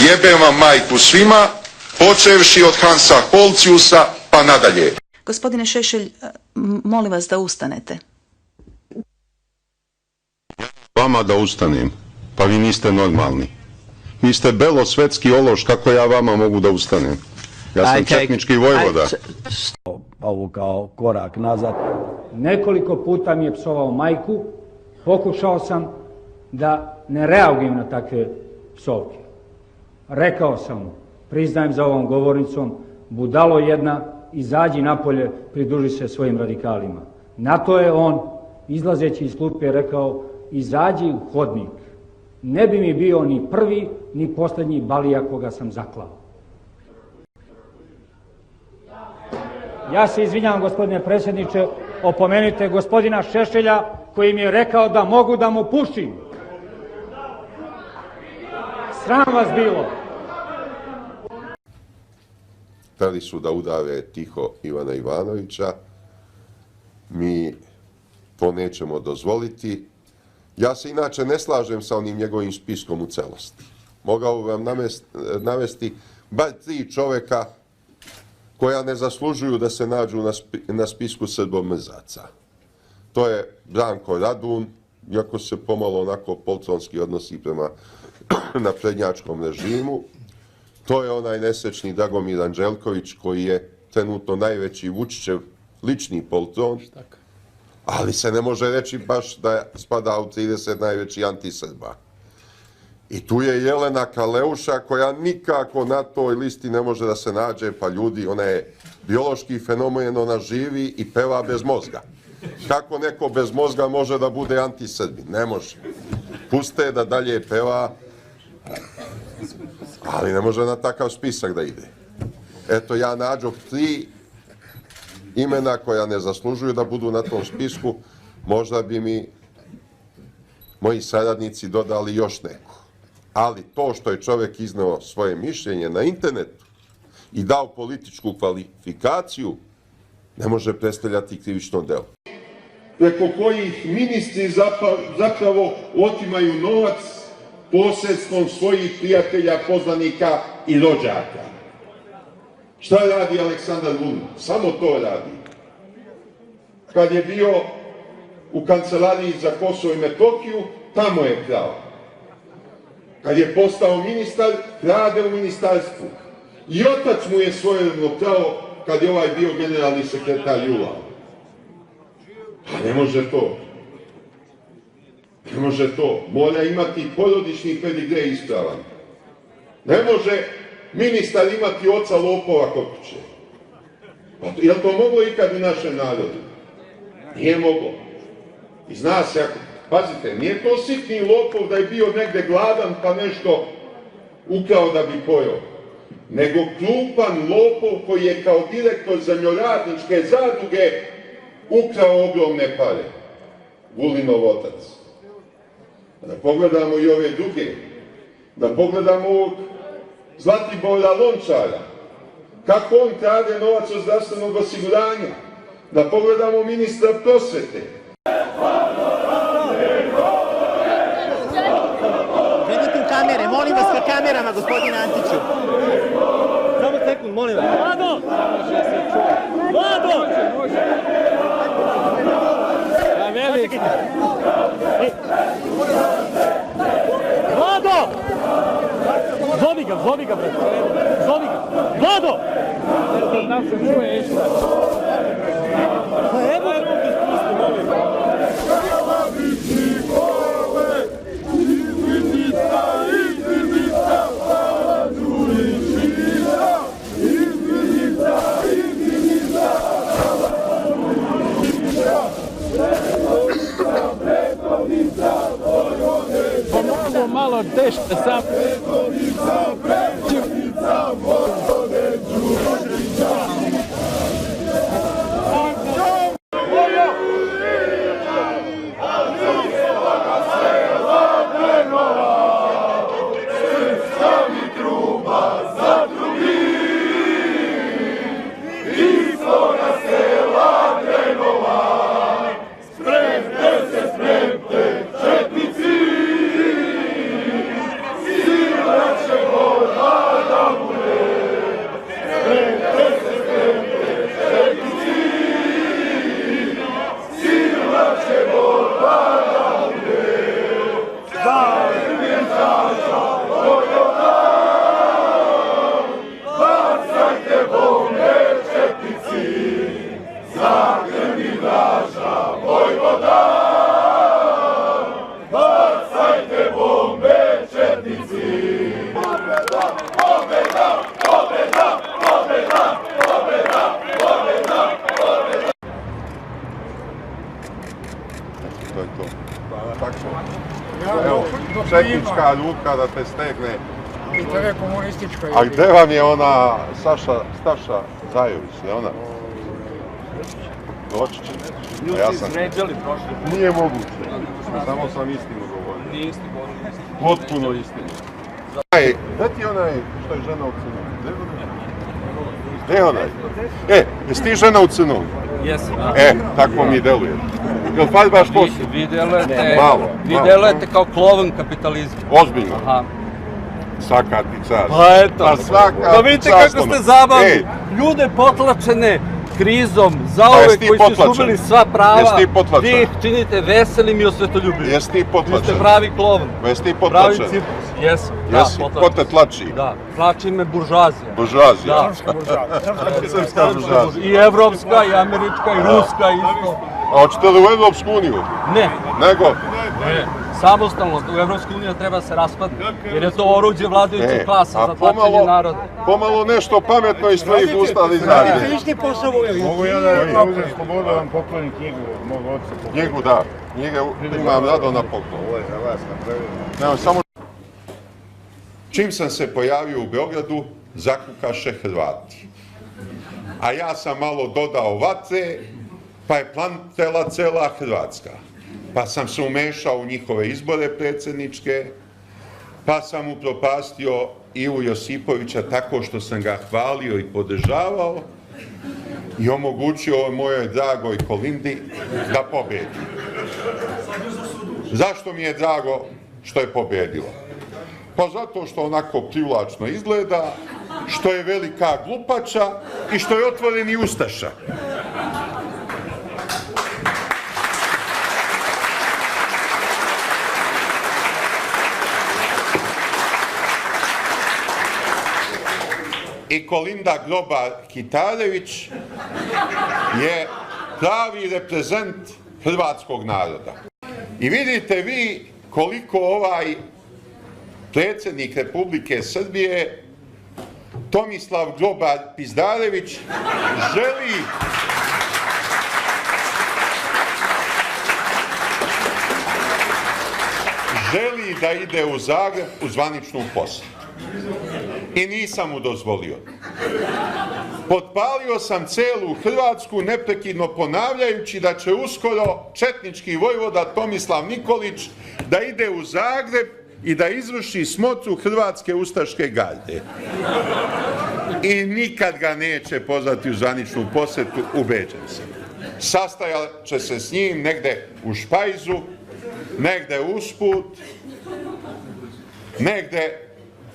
Jebem vam majku svima, počevši od Hansa Holciusa pa nadalje. Gospodine Šešelj, molim vas da ustanete. Vama da ustanem, pa vi niste normalni. Vi ste belosvetski ološ, kako ja vama mogu da ustanem? Ja sam četnički vojvoda. Ovo kao korak nazad. Nekoliko puta mi je psovao majku, pokušao sam da ne reagujem na takve psovke. Rekao sam mu, priznajem za ovom govornicom, budalo jedna, izađi napolje, pridruži se svojim radikalima. Na to je on, izlazeći iz klupe, rekao, izađi u hodnik. Ne bi mi bio ni prvi, ni posljednji balija koga sam zaklao. Ja se izvinjam, gospodine predsjedniče, opomenite gospodina Šešelja koji mi je rekao da mogu da mu pušim. Sram vas bilo. Hteli su da udave tiho Ivana Ivanovića. Mi to nećemo dozvoliti. Ja se inače ne slažem sa onim njegovim spiskom u celosti. Mogao vam navesti bar 3 čoveka koja ne zaslužuju da se nađu na spisku srbomrzaca. To je Branko Radun, iako se pomalo onako poltronski odnosi prema naprednjačkom režimu. To je onaj nesrećni Dragomir Anđelković, koji je trenutno najveći Vučićev lični poltron, ali se ne može reći baš da spada u 30 najveći antisrba. I tu je Jelena Kaleuša, koja nikako na toj listi ne može da se nađe, pa ljudi, ona je biološki fenomen, ona živi i peva bez mozga. Kako neko bez mozga može da bude antisrbin? Ne može. Puste da dalje peva, ali ne može na takav spisak da ide. Eto, ja nađoh 3 imena koja ne zaslužuju da budu na tom spisku, možda bi mi moji saradnici dodali još neko. Ali to što je čovek izneo svoje mišljenje na internetu i dao političku kvalifikaciju, ne može predstavljati krivično delo. Preko kojih ministri zapravo otimaju novac posredstvom svojih prijatelja, poznanika i rođaka. Šta radi Aleksandar Vulin? Samo to radi. Kad je bio u kancelariji za Kosovo i Metohiju, tamo je krao. Kad je postao ministar, krade u ministarstvu. I otac mu je svojevremeno krao kad je ovaj bio generalni sekretar JUL-a. Pa ne može to. Ne može to. Mora imati porodični pedigre ispravan. Ne može ministar imati oca lopova kod kuće. Pa je li to moglo ikad u našem narodu? Nije moglo. I zna se, pazite, nije to sitni lopov da je bio negde gladan pa nešto ukrao da bi pojao. Nego krupan lopov koji je kao direktor zemljoradničke zadruge ukrao ogromne pare. Vulinov otac. Da pogledamo i ove druge. Da pogledamo ovog Zlatibora Lončara. Kako on krade novac od zdravstvenog osiguranja. Da pogledamo ministra prosvete. Gledajte u kamere, molim vas ka kamerama, gospodine Antiću. Samo sekund, molim vas. Vlado! Vlado! Vlado! Zovi ga, brate. Zovi ga. Vlado! Nam se čuje išta. Pa evo ga ovdje spusti, molim. Pomogu malo teško sam. Četnici, sila će voda. To je to. Tako. Evo, četnička ruka da te stegne. I to je komunistička. A gde vam je ona Staša Zajović, ne ona? Doći će. Ljudi su izređali prošle. Nije moguće. Samo sam istinu govorio. Nije isti govorio. Potpuno istinu. Gde ti onaj što je žena u crnom? Gde je onaj? Jesi ti žena u crnom? Jesam. Tako mi deluje. Jel farbaš kosu? Vi delujete, Malo. kao klovan kapitalizma. Ozbiljno. Aha. Svaka ti čast. Pa eto. Pa svaka Da vidite ti čast. kako ste zabavni. Ljude potlačene krizom, zauvek koji su izgubili sva prava. Jesi ti potlačen? Vi ih činite veselim i osvetoljubivim. Jesi ti potlačen? Vi ste pravi klovan. Jesi ti potlačen? Pravi cirkus. Jesam. Jesi? Ko te tlači? Da, tlači me buržuazija. Buržuazija? Da. Srpska buržuazija. I evropska, i američka, i ruska isto. A hoćete li u Evropsku uniju? Ne. Nego? Ne. Samostalno, u Evropsku uniju treba se raspadne, jer je to oruđe vladajućih klasa za tlačenje naroda. Pomalo nešto pametno iz tvojih usta da izađe. Mogu ja da uzem slobodu da vam poklonim knjigu od mog oca? Knjigu da, knjige imam rado na poklon. Ovo je za vas napravljeno. Evo, samo... Čim sam se pojavio u Beogradu, zakukaše Hrvati. A ja sam malo dodao vatre, pa je plantela cela Hrvatska. Pa sam se umešao u njihove izbore predsjedničke, pa sam upropastio Ivu Josipovića tako što sam ga hvalio i podržavao i omogućio mojoj dragoj Kolindi da pobedi. Zašto mi je drago što je pobedila? Pa zato što onako privlačno izgleda, što je velika glupača i što je otvoreni ustaša. I Kolinda Grobar-Kitarević je pravi reprezent hrvatskog naroda. I vidite vi koliko ovaj predsjednik Republike Srbije, Tomislav Grobar-Pizdarević, želi da ide u Zagreb u zvaničnu posjetu. I nisam mu dozvolio. Potpalio sam celu Hrvatsku neprekidno ponavljajući da će uskoro četnički vojvoda Tomislav Nikolić da ide u Zagreb i da izvrši smotru Hrvatske ustaške garde. I nikad ga neće pozvati u zvaničnu posjetu, ubeđen sam. Sastajat će se s njim negde u špajzu, negde usput, negde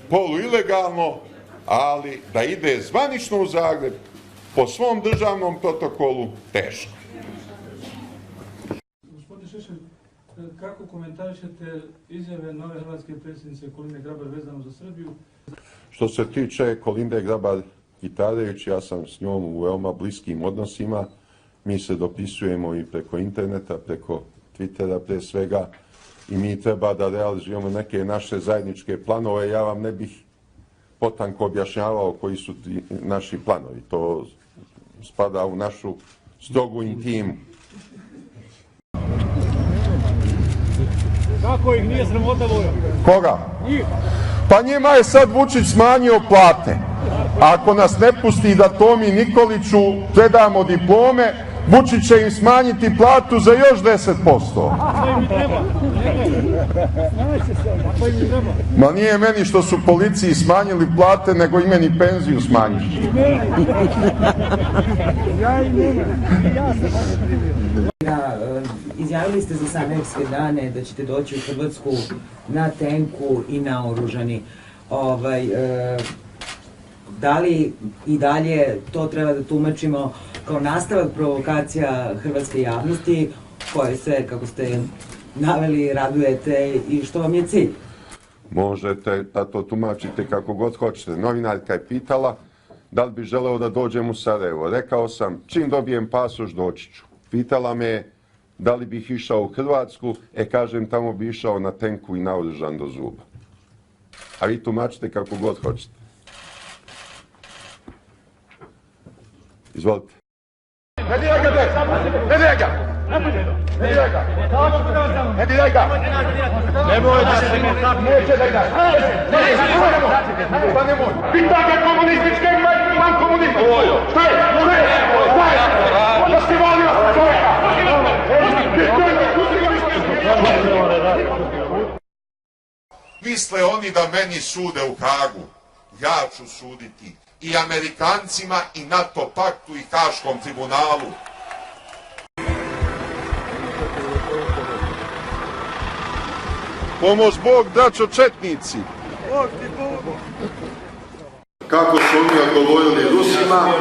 poluilegalno, ali da ide zvanično u Zagreb po svom državnom protokolu teško. Gospodine Šešelj, kako komentarišete izjave nove hrvatske predsjednice Kolinde Grabar vezano za Srbiju? Što se tiče Kolinde Grabar-Kitarević, ja sam s njom u veoma bliskim odnosima. Mi se dopisujemo i preko interneta, preko Twittera pre svega, i mi treba da realizujemo neke naše zajedničke planove. Ja vam ne bih potanko objašnjavao koji su ti naši planovi. To spada u našu strogu intimu. Kako ih nije sramota Voja? Koga? Pa njima je sad Vučić smanjio plate. Ako nas ne pusti da Tomi Nikoliću predamo diplome, Vučić će im smanjiti platu za još 10%. Ma nije meni što su policiji smanjili plate, nego i meni penziju smanjiti. Izjavili ste za Sarajevske dane da ćete doći u Hrvatsku na tenku i naoružani. Da li i dalje to treba da tumačimo kao nastavak provokacija hrvatske javnosti koje se, kako ste naveli, radujete i što vam je cilj? Možete da to tumačite kako god hoćete. Novinarka je pitala da li bi želeo da dođem u Sarajevo. Rekao sam, čim dobijem pasoš doći ću. Pitala me da li bih išao u Hrvatsku, kažem tamo bi išao na tenku i naoružan do zuba. A vi tumačite kako god hoćete. Izvolite. Ne diraj ga, ne diraj ga! Ne diraj ga! Ne diraj ga! Nemoj da se neće da igraš! Pa nemoj! Pita ga komunističke man komunista! Šta je? Šta je? Da si valio čovjeka! Misle oni da meni sude u Hagu. Ja ću suditi i Amerikancima i NATO paktu i Haškom tribunalu. Pomoz Bog, braćo četnici! Kako su oni odgovorili Rusima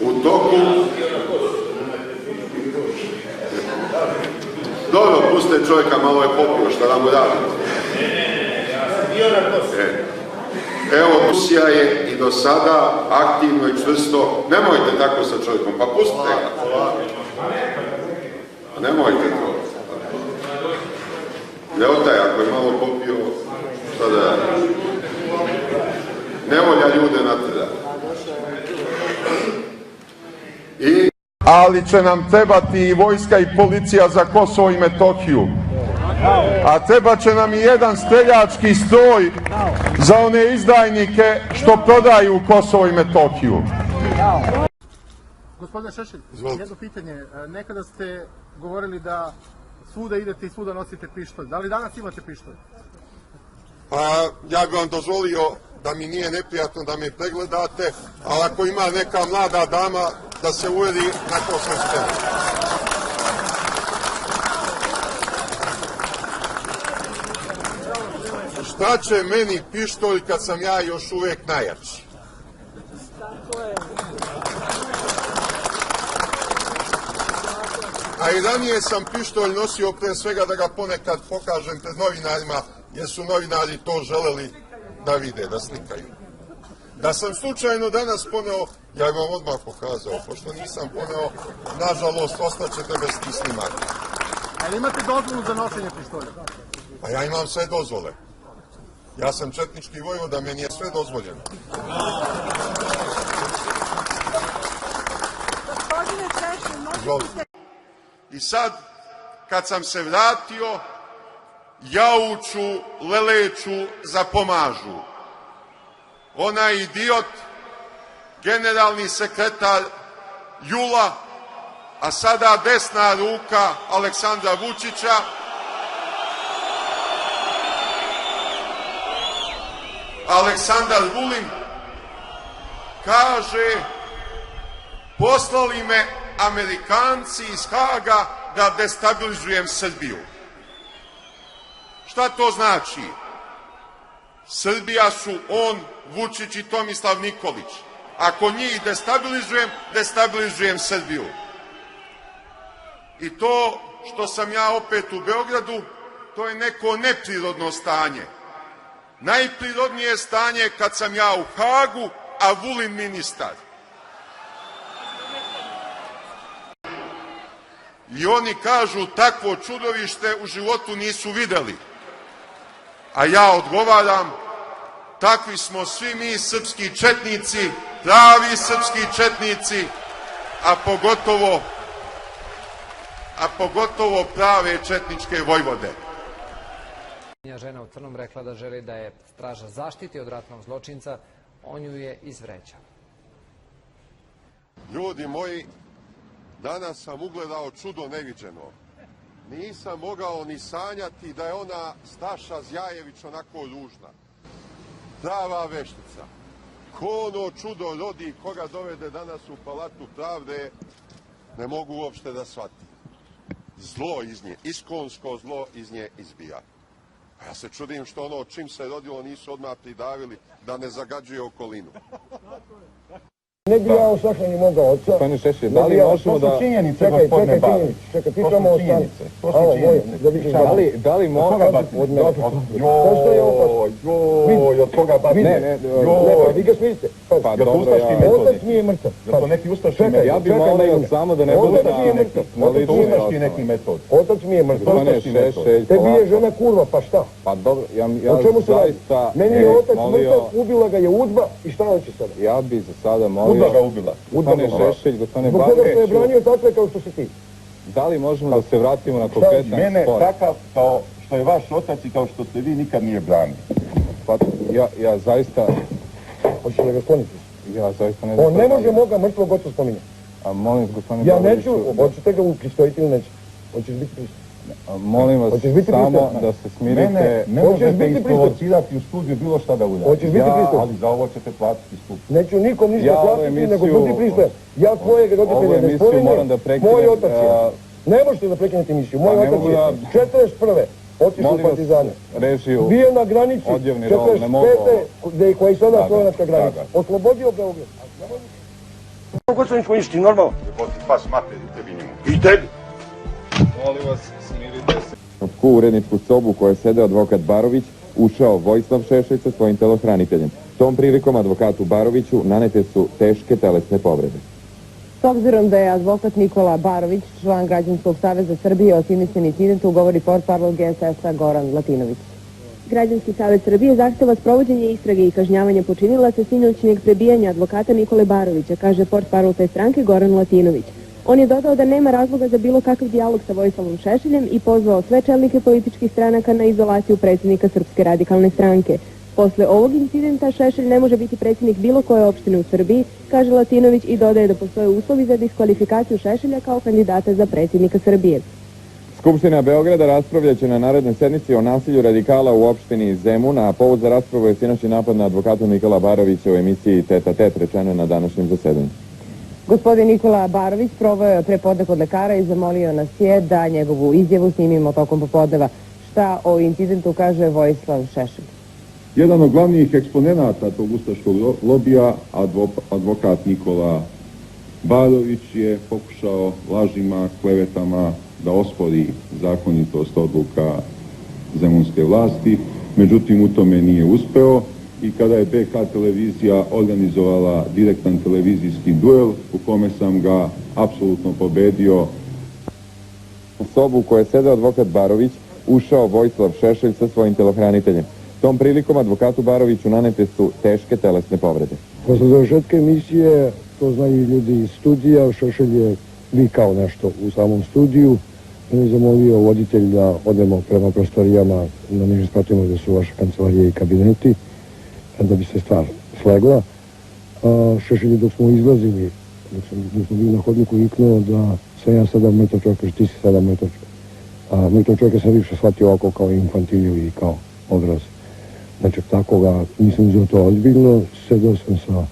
u toku... Dobro, puste čovjeka, malo je popio, šta da mu radite? Evo, Rusija je i do sada aktivno i čvrsto... Nemojte tako sa čovjekom, pa pustite ga. Nemojte to. Ljotaj, ako je malo popio, šta da radi? Nevolja ljude natjera. Ali će nam trebati i vojska i policija za Kosovo i Metohiju. A treba će nam i jedan streljački stroj za one izdajnike što prodaju Kosovo i Metohiju. Gospodine Šešelj, jedno pitanje. Nekada ste govorili da svuda idete i svuda nosite pištolj. Da li danas imate pištolj? Ja bih vam dozvolio da mi nije neprijatno da me pregledate, ali ako ima neka mlada dama da se uveri, na to sam spreman. Šta će meni pištolj kad sam ja još uvijek najjači? A i ranije sam pištolj nosio pre svega da ga ponekad pokažem pred novinarima, jer su novinari to želeli da vide, da slikaju. Da sam slučajno danas poneo, ja bih vam odmah pokazao, pošto nisam poneo, nažalost, ostaćete bez tih snimaka. Ali imate dozvolu za nošenje pištolja? Pa ja imam sve dozvole. Ja sam četnički vojvoda, meni je sve dozvoljeno. I sad, kad sam se vratio, jauču, leleću, zapomažu. Onaj idiot, generalni sekretar Jula, a sada desna ruka Aleksandra Vučića, Aleksandar Vulin, kaže: poslali me Amerikanci iz Haga da destabilizujem Srbiju. Šta to znači? Srbija su on, Vučić i Tomislav Nikolić. Ako njih destabilizujem, destabilizujem Srbiju. I to što sam ja opet u Beogradu, to je neko neprirodno stanje. Najprirodnije stanje kad sam ja u Hagu, a Vulin ministar. I oni kažu takvo čudovište u životu nisu videli. A ja odgovaram, takvi smo svi mi srpski četnici, pravi srpski četnici, a pogotovo prave četničke vojvode. Žena u crnom rekla da želi da je straža zaštiti od ratnog zločinca, on ju je izvređao. Ljudi moji, danas sam ugledao čudo neviđeno. Nisam mogao ni sanjati da je ona Staša Zjajević onako ružna. Prava veštica. Ko ono čudo rodi, koga dovede danas u Palatu pravde, ne mogu uopšte da shvatim. Zlo iz nje, iskonsko zlo iz nje izbija. A ja se čudim što ono čim se rodilo nisu odmah pridavili da ne zagađuje okolinu. Ne bi ja o Sašanju mogao oca. Gospodine Šešelj, da li možemo da... Čekaj, pričamo o stanu. To su činjenice. Da li možemo... Joj, od koga bati? Ne, vi ga smijete. Pa dobro, ja... Otac mi je mrtav. Jel to neki ustaški metod? Ja bi molio samo da ne bude da... ustaški neki metod. Otac mi je mrtav. Gospodine Šešelj... Tebi je žena kurva, pa šta? Pa dobro, ja zaista... Meni je otac mrtav, ubila ga je UDBA i šta hoće sada? Ja bi za sada molio Udba ga ubila. Gospodine Šešelj, gospodine Zbog toga što je Babiću, branio takve kao što si ti. da li možemo da se vratimo na konkretan Mene spor? takav kao što je vaš otac i kao što ste vi nikad nije branio. Pa ja zaista... Hoćeš da ga skloniti? Ja zaista ne znam... On ne može moga mrtvog oca spominjati. A molim gospodine Ja Babiću... neću, hoćete ga upristojiti ili neće? Hoćeš biti pristojan? Molim vas samo da se smirite... Ne možete isprovocirati u studiju bilo šta da uradite. Hoćeš biti pristojan? Ali za ovo ćete platiti skup. Neću nikom ništa platiti, nego budi pristojan. Ja tvojeg roditelja ne spominjem, moj otac je. Ne možete da prekinete emisiju, moj otac je 41. otišao u Partizane. Bio na granici 45. koja je sada slovenačka granica. Oslobodio Beograd. Kako sam ništa normalno? Jeboti pas materi tebi njemu. I tebi. Molim vas, smirite se. U uredničku sobu u kojoj je sedeo advokat Barović ušao Vojislav Šešelj sa svojim telohraniteljem. Tom prilikom advokatu Baroviću nanete su teške telesne povrede. S obzirom da je advokat Nikola Barović, član Građanskog saveza Srbije, osumnjičen incidentu, govori portparol GSS-a Goran Latinović. Građanski savez Srbije zahteva sprovođenje istrage i kažnjavanje počinilaca sinoćnjeg prebijanja advokata Nikole Barovića, kaže portparol te stranke Goran Latinović. On je dodao da nema razloga za bilo kakav dijalog sa Vojislavom Šešeljem i pozvao sve čelnike političkih stranaka na izolaciju predsjednika Srpske radikalne stranke. Posle ovog incidenta Šešelj ne može biti predsjednik bilo koje opštine u Srbiji, kaže Latinović i dodaje da postoje uslovi za diskvalifikaciju Šešelja kao kandidata za predsjednika Srbije. Skupština Beograda raspravljaće na narednoj sednici o nasilju radikala u opštini Zemun, a povod za raspravu je sinoćni napad na advokatu Nikola Barovića u emisiji Teta Tet, rečeno je na današnjem zasedanju. Gospodin Nikola Barović proveo je prepodne kod lekara i zamolio nas je da njegovu izjavu snimimo tokom popodneva. Šta o incidentu kaže Vojislav Šešelj? Jedan od glavnih eksponenata tog ustaškog lobija, advokat Nikola Barović, je pokušao lažima, klevetama da ospori zakonitost odluka zemunske vlasti, međutim u tome nije uspeo i kada je BK televizija organizovala direktan televizijski duel u kome sam ga apsolutno pobedio. U sobu u kojoj je sedeo advokat Barović ušao Vojislav Šešelj sa svojim telohraniteljem. Tom prilikom advokatu Baroviću nanete su teške telesne povrede. Posle završetka emisije, to znaju ljudi iz studija, Šešelj je vikao nešto u samom studiju. On je zamolio voditelj da odemo prema prostorijama na nižim spratima gde su vaše kancelarije i kabineti, da bi se stvar slegla. Šešelj je dok smo izlazili, dok smo bili na hodniku, viknuo da sam ja sada mrtav čovjek, kaže ti si sada mrtav čovjek. Mrtav čovjeka sam više shvatio ovako kao infantiliju i kao odraz. Znači, tako ga nisam uzeo to ozbiljno. Sedao sam sa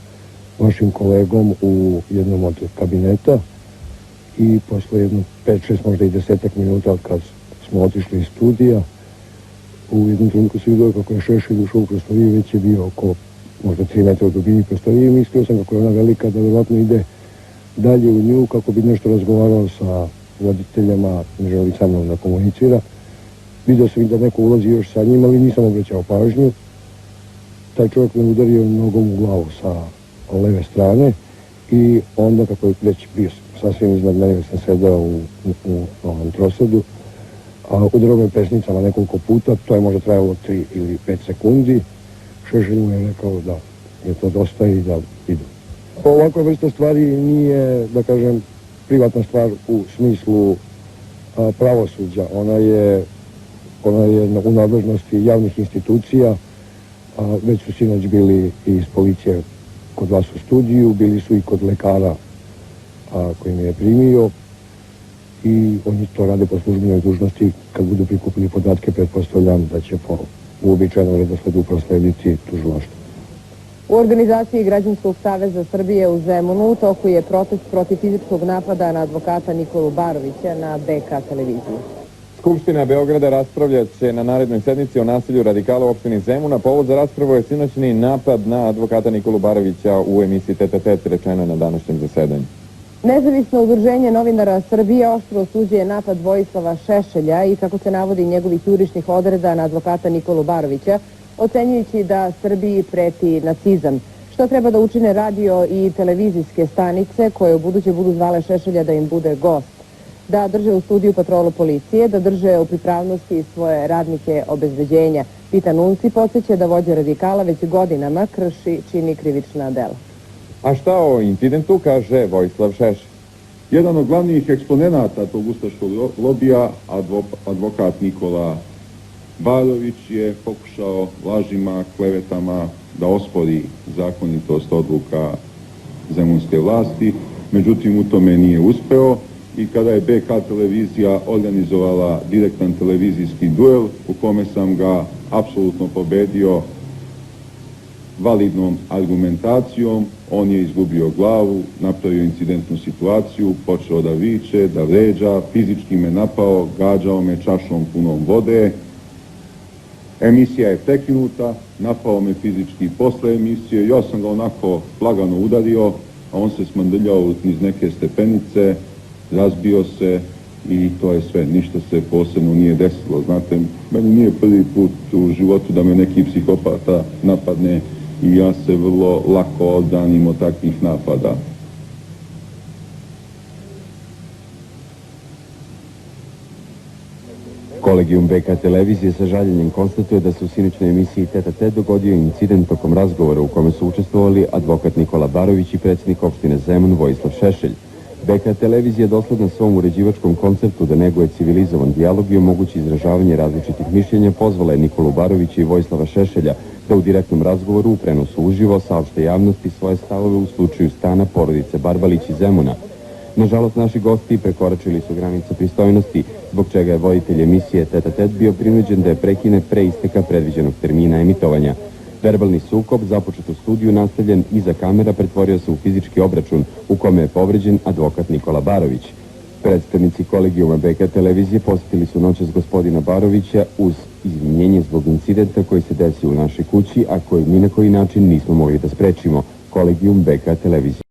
vašim kolegom u jednom od kabineta i posle jedno 5-6, možda i 10 minuta od kad smo otišli iz studija, u jednom trenutku se vidio kako je Šešelj ušao u prostoriju, već je bio oko možda 3 metra u dubini prostorije i mislio sam kako je ona velika, da vjerojatno ide dalje u nju kako bi nešto razgovarao sa voditeljama, ne želi sa mnom da komunicira. Vidio sam da neko ulazi još sa njim, ali nisam obraćao pažnju. Taj čovjek me udario nogom u glavu sa leve strane i onda, kako je već bio sasvim iznad mene, sam sedao u ovom trosedu, udarao me pesnicama nekoliko puta, to je možda trajalo 3 ili 5 sekundi. Šešelj mu je rekao da je to dosta i da idu. Ovakva vrsta stvari nije, da kažem, privatna stvar u smislu pravosuđa. Ona je u nadležnosti javnih institucija. Već su sinoć bili i iz policije kod vas u studiju, bili su i kod lekara koji me je primio i oni to rade po službenoj dužnosti. Kad budu prikupili podatke, pretpostavljam da će po uobičajenom redosledu proslediti tužilaštvo. U organizaciji Građanskog saveza Srbije u Zemunu u toku je protest protiv fizičkog napada na advokata Nikolu Barovića na BK televiziji. Skupština Beograda raspravljat će na narednoj sednici o nasilju radikala u opštini Zemuna. Povod za raspravu je sinoćni napad na advokata Nikolu Barovića u emisiji Teta Tet, rečeno na današnjem zasedanju. Nezavisno udruženje novinara Srbije oštro osuđuje napad Vojislava Šešelja i, kako se navodi, njegovih jurišnih odreda na advokata Nikolu Barovića, ocenjujući da Srbiji preti nacizam. Što treba da učine radio i televizijske stanice koje u buduće budu zvale Šešelja da im bude gost? Da drže u studiju patrolu policije, da drže u pripravnosti svoje radnike obezbeđenja. Pita Nunci podsjeća da vođa radikala već godinama čini krivična dela. A šta o incidentu kaže Vojislav Šešelj? Jedan od glavnih eksponenata tog ustaškog lobija, advokat Nikola Barović, je pokušao lažima, klevetama da ospori zakonitost odluka zemunske vlasti, međutim u tome nije uspeo i kada je BK televizija organizovala direktan televizijski duel u kome sam ga apsolutno pobedio validnom argumentacijom, on je izgubio glavu, napravio incidentnu situaciju, počeo da viče, da vređa, fizički me napao, gađao me čašom punom vode. Emisija je prekinuta, napao me fizički posle emisije, ja sam ga onako lagano udario, a on se smandrljao iz neke stepenice, razbio se i to je sve, ništa se posebno nije desilo. Znate, meni nije prvi put u životu da me neki psihopata napadne i ja se vrlo lako odbranim od takvih napada. Kolegijum BK televizije sa žaljenjem konstatuje da se u sinoćnoj emisiji Tete Tet dogodio incident tokom razgovora u kome su učestvovali advokat Nikola Barović i predsjednik opštine Zemun Vojislav Šešelj. BK televizija dosledna svom uređivačkom konceptu da neguje civilizovan dijalog i omogući izražavanje različitih mišljenja, pozvala je Nikolu Barovića i Vojislava Šešelja da u direktnom razgovoru u prenosu uživo saopšte javnosti svoje stavove u slučaju stana porodice Barbalić iz Zemuna. Nažalost, naši gosti prekoračili su granice pristojnosti, zbog čega je voditelj emisije Tete Tet bio prinuđen da je prekine pre isteka predviđenog termina emitovanja. Verbalni sukob, započet u studiju, nastavljen iza kamera, pretvorio se u fizički obračun u kome je povređen advokat Nikola Barović. Predstavnici kolegijuma BK televizije posjetili su noćas gospodina Barovića uz izvinjenje zbog incidenta koji se desio u našoj kući, a koji ni na koji način nismo mogli da sprečimo. Kolegijum BK televizije.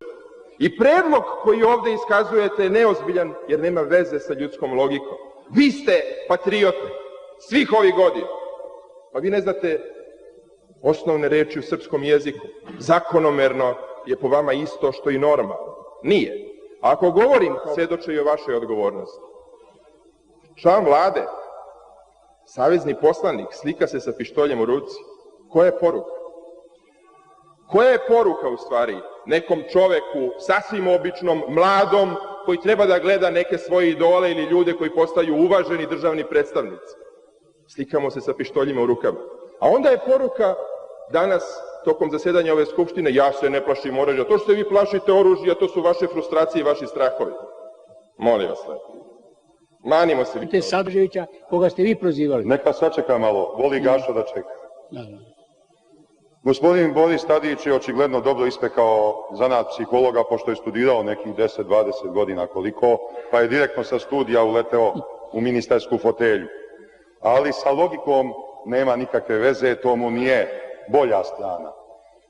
I predlog koji ovdje iskazujete je neozbiljan jer nema veze sa ljudskom logikom. Vi ste patriote svih ovih godina. Pa vi ne znate osnovne reči u srpskom jeziku. Zakonomerno je po vama isto što i normalno. Nije. A ako govorim, svedoče i o vašoj odgovornosti. Član vlade, savezni poslanik, slika se sa pištoljem u ruci. Koja je poruka? Koja je poruka u stvari nekom čoveku, sasvim običnom, mladom, koji treba da gleda neke svoje idole ili ljude koji postaju uvaženi državni predstavnici? Slikamo se sa pištoljima u rukama. A onda je poruka danas, tokom zasedanja ove skupštine, ja se ne plašim oružja. To što se vi plašite oružja, to su vaše frustracije i vaši strahovi. Molim vas lepo. Manimo se vi. Te Sadrževića, koga ste vi prozivali. Neka sačeka malo, voli Gaša da čeka. Gospodin Boris Tadić je očigledno dobro ispekao zanat psihologa, pošto je studirao nekih 10-20 godina koliko, pa je direktno sa studija uleteo u ministarsku fotelju. Ali sa logikom nema nikakve veze, to mu nije bolja strana.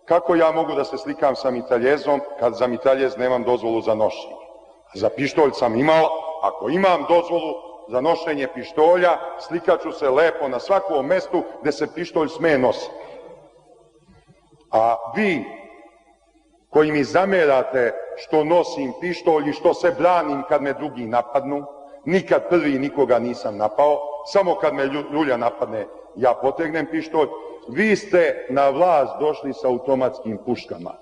Kako ja mogu da se slikam sa mitraljezom kad za mitraljez nemam dozvolu za nošenje? Za pištolj sam imao, ako imam dozvolu za nošenje pištolja, slikaću se lepo na svakom mestu gde se pištolj sme nositi. A vi, koji mi zamerate što nosim pištolj i što se branim kad me drugi napadnu, nikad prvi nikoga nisam napao, samo kad me ljulja napadne, ja potegnem pištolj. Vi ste na vlast došli sa automatskim puškama.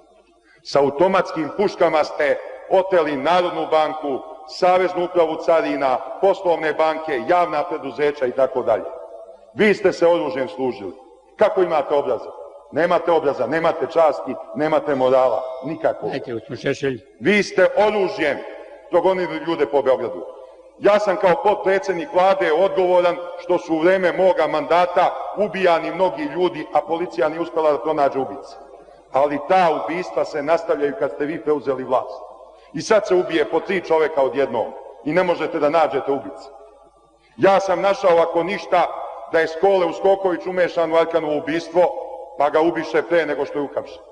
Sa automatskim puškama ste oteli Narodnu banku, Saveznu upravu carina, poslovne banke, javna preduzeća i tako dalje. Vi ste se oružjem služili. Kako imate obraza? Nemate obraza, nemate časti, nemate morala, nikako. Vi ste oružjem progonili ljude po Beogradu. Ja sam kao potpredsjednik vlade odgovoran što su u vreme moga mandata ubijani mnogi ljudi, a policija nije uspela da pronađe ubice. Ali ta ubistva se nastavljaju kad ste vi preuzeli vlast. I sad se ubije po 3 čoveka odjednom i ne možete da nađete ubice. Ja sam našao, ako ništa, da je Skole Uskoković umešan u Arkanovo ubistvo, pa ga ubiše pre nego što je uhapšen.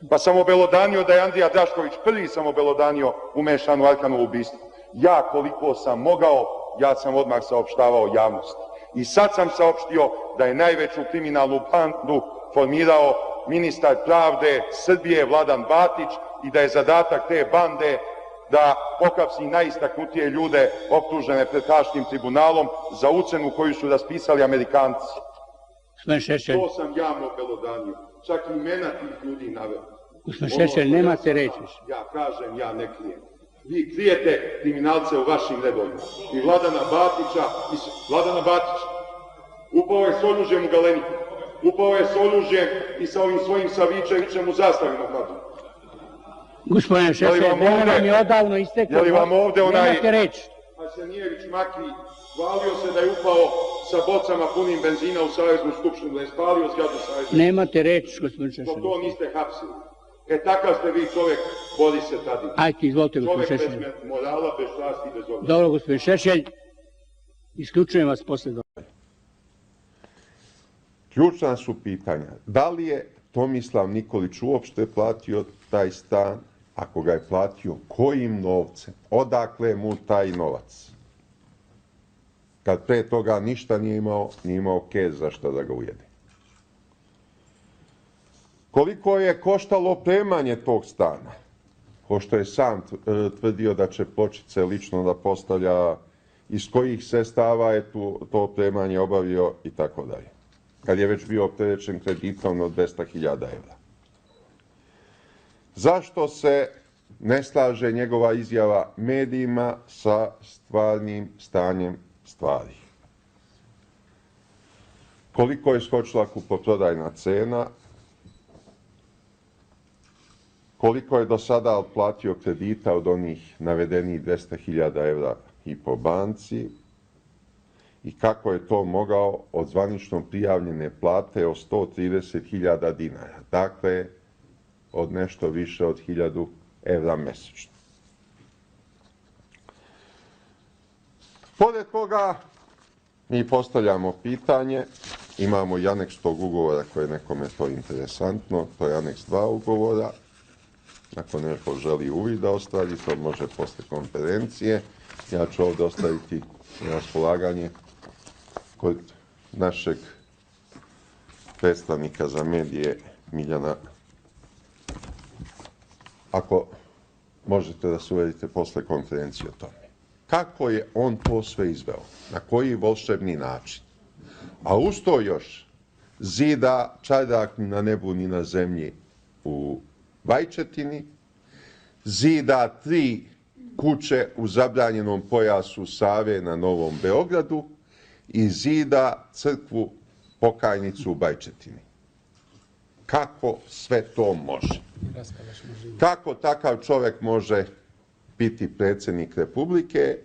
Pa sam obelodanio da je Andrija Drašković, prvi sam obelodanio umešan u Arkanovo ubistvo. Ja koliko sam mogao, ja sam odmah saopštavao javnosti. I sad sam saopštio da je najveću kriminalnu bandu formirao ministar pravde Srbije Vladan Batić i da je zadatak te bande da pohapsi najistaknutije ljude optužene pred Haškim tribunalom za ucenu koju su raspisali Amerikanci. To sam javno obelodanio. Čak imena tih ljudi naveo. Gospodin Šešelj, nemate reći. Ja kažem, ja ne krijem. Vi krijete kriminalce u vašim redovima. I Vladana Batića, upao je s oružjem u Galeniku. Upao je s oružjem i sa ovim svojim Savičevićem u Zastavima hladu. Gospodine Šešelj, vreme vam je odavno isteklo. Je li vam ovdje onaj nemate reći. Arsenijević Maki hvalio se da je upao sa bocama punim benzina u Saveznu skupštinu, da je spalio zgradu Saveznu? Nemate reći, gospodin Šešelj. Zbog to niste hapsili. Takav ste vi čovjek, Borise Tadić. Ajde, izvolite, gospodin Šešelj. Čovjek bez morala, bez časti, bez odnosa. Dobro, gospodin Šešelj, isključujem vas posle. Ključna su pitanja. Da li je Tomislav Nikolić uopšte platio taj stan? Ako ga je platio, kojim novcem? Odakle mu taj novac? Kad pre toga ništa nije imao kez za šta da ga ujede. Koliko je koštalo opremanje tog stana? Pošto je sam tvrdio da će Pločice lično da postavlja, iz kojih sredstava je to opremanje obavio i tako dalje. Kad je već bio opterećen kreditom od 200.000 evra. Zašto se ne slaže njegova izjava medijima sa stvarnim stanjem stvari? Koliko je skočila kupoprodajna cena? Koliko je do sada otplatio kredita od onih navedenih 200.000 evra i po banci? I kako je to mogao od zvanično prijavljene plate od 130.000 dinara? Dakle, od nešto više od 1.000 evra mesečno. Pored toga, mi postavljamo pitanje, imamo i aneks tog ugovora koji je nekome to interesantno, to je aneks 2 ugovora. Ako neko želi uvid da ostvari, to može posle konferencije. Ja ću ovdje ostaviti na raspolaganje kod našeg predstavnika za medije Miljana. Ako možete da se uverite posle konferencije o tome. Kako je on to sve izveo? Na koji volšebni način? A uz to još zida čardak ni na nebu ni na zemlji u Bajčetini, zida 3 kuće u zabranjenom pojasu Save na Novom Beogradu i zida crkvu Pokajnicu u Bajčetini. Kako sve to može? Kako takav čovjek može biti predsjednik Republike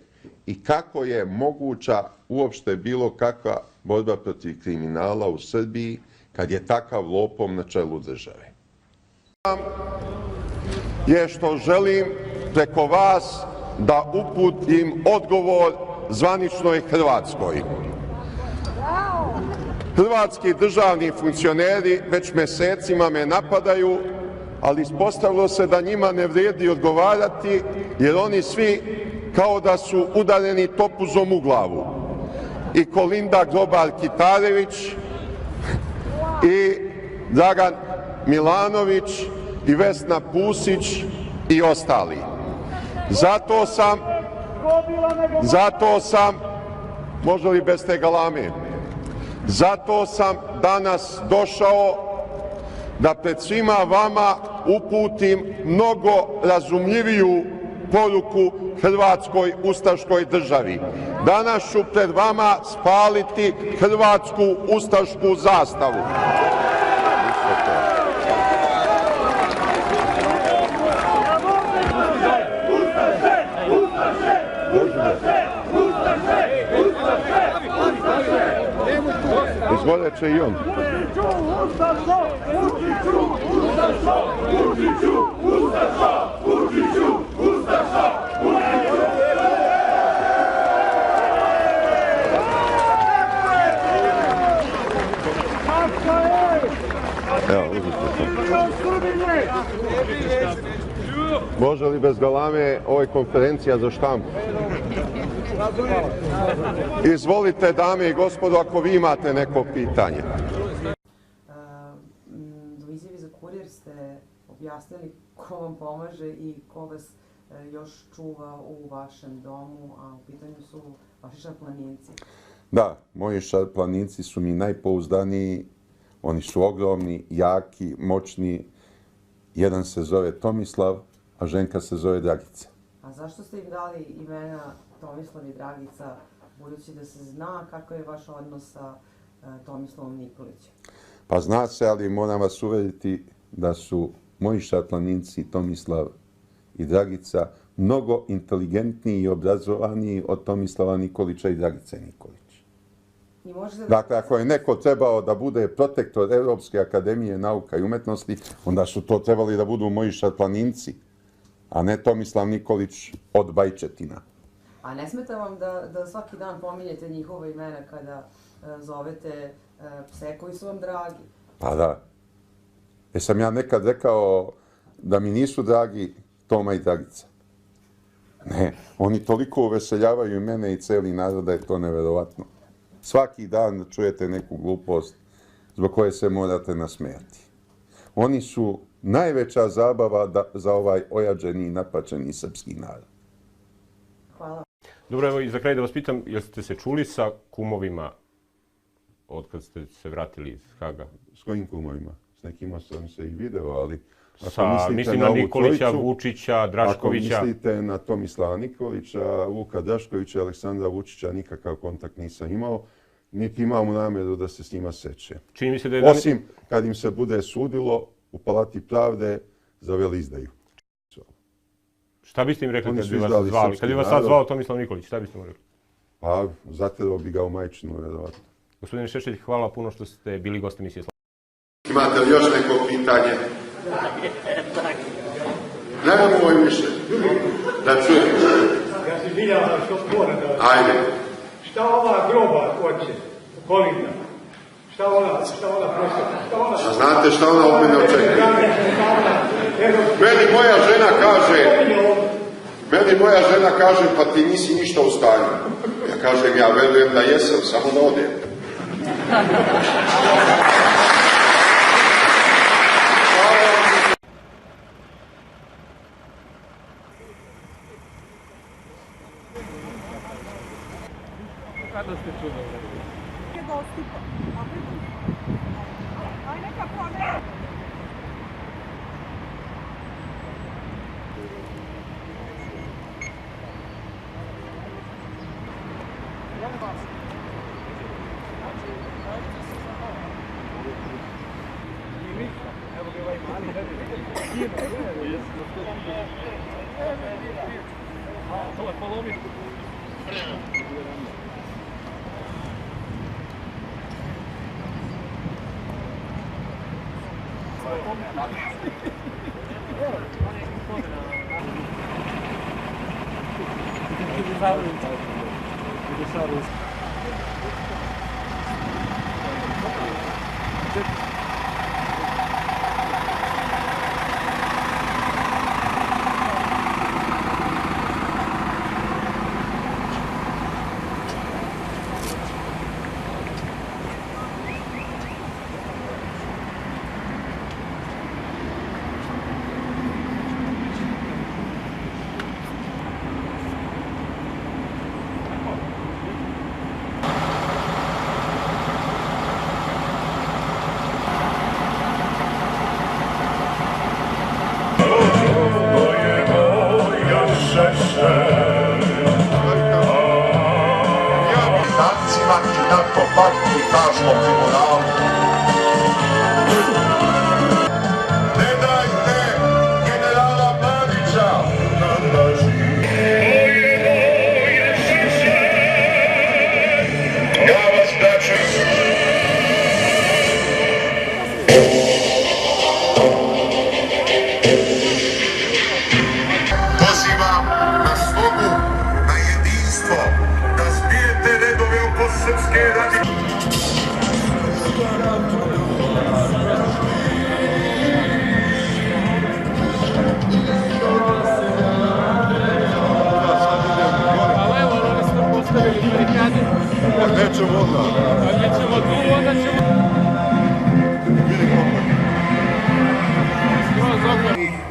i kako je moguća uopšte bilo kakva borba protiv kriminala u Srbiji kad je takav lopov na čelu države? Je što želim preko vas da uputim odgovor zvaničnoj Hrvatskoj. Hrvatski državni funkcioneri već mesecima me napadaju, ali ispostavilo se da njima ne vrijedi odgovarati, jer oni svi kao da su udareni topuzom u glavu. I Kolinda Grobar-Kitarević, i Dragan Milanović, i Vesna Pusić, i ostali. Zato sam, može li bez te galame, zato sam danas došao da pred svima vama uputim mnogo razumljiviju poruku Hrvatskoj ustaškoj državi. Danas ću pred vama spaliti hrvatsku ustašku zastavu. Izvoleće i on. Evo, uzite to. Može li bez galame, ovo je konferencija za štampu. Izvolite, dame i gospodo, ako vi imate neko pitanje. U izjavi za Kurir ste objasnili ko vam pomaže i ko vas još čuva u vašem domu, a u pitanju su vaši šarplaninci. Da, moji šarplaninci su mi najpouzdaniji, oni su ogromni, jaki, moćni Jedan se zove Tomislav, a ženka se zove Dragica. A zašto ste im dali imena Tomislav i Dragica, budući da se zna kako je vaš odnos sa Tomislavom Nikolićem? Pa zna se, ali moram vas uveriti da su moji šatlaninci Tomislav i Dragica mnogo inteligentniji i obrazovaniji od Tomislava Nikolića i Dragice Nikolić. Dakle, ako je neko trebao da bude protektor Evropske akademije nauka i umetnosti, onda su to trebali da budu moji šatlaninci, a ne Tomislav Nikolić od Bajčetina. A ne smeta vam da svaki dan pominjete njihova imena kada zovete pse koji su vam dragi? Pa da. Jesam ja nekad rekao da mi nisu dragi Toma i Dragica? Ne, oni toliko uveseljavaju i mene i celi narod da je to neverovatno. Svaki dan čujete neku glupost zbog koje se morate nasmejati. Oni su najveća zabava za ovaj ojađeni i napačeni srpski narod. Hvala. Dobro, evo i za kraj da vas pitam, jeste se čuli sa kumovima od kad ste se vratili iz Haga? S kojim kumovima? S nekima sam se i video, ali... Mislim na Nikolića, Vučića, Draškovića. Ako mislite na Tomislava Nikolića, Vuka Draškovića, Aleksandra Vučića, nikakav kontakt nisam imao, niti imam namjeru da se s njima seče. Čini mi se da je... Osim kad im se bude sudilo u Palati pravde za veleizdaju. Šta biste im rekli kad bi vas zvali? Kad bi vas sad zvao Tomislav Nikolić, šta biste mu rekli? Pa, zaterao bi ga u majčinu, verovatno. Gospodine Šešelj, hvala puno što ste bili gost emisije Slobodna. Imate li još neko pitanje? Nemamo moj više. Da čujem. Ja se biljala što moram da... Ajde. Šta ova groba hoće? Kolinda? Šta ona prosto? A znate šta ona od mene očekuje? Meni moja žena kaže, pa ti nisi ništa u stanju. Ja kažem, ja verujem da jesam, samo da odem. Kada ste čuli?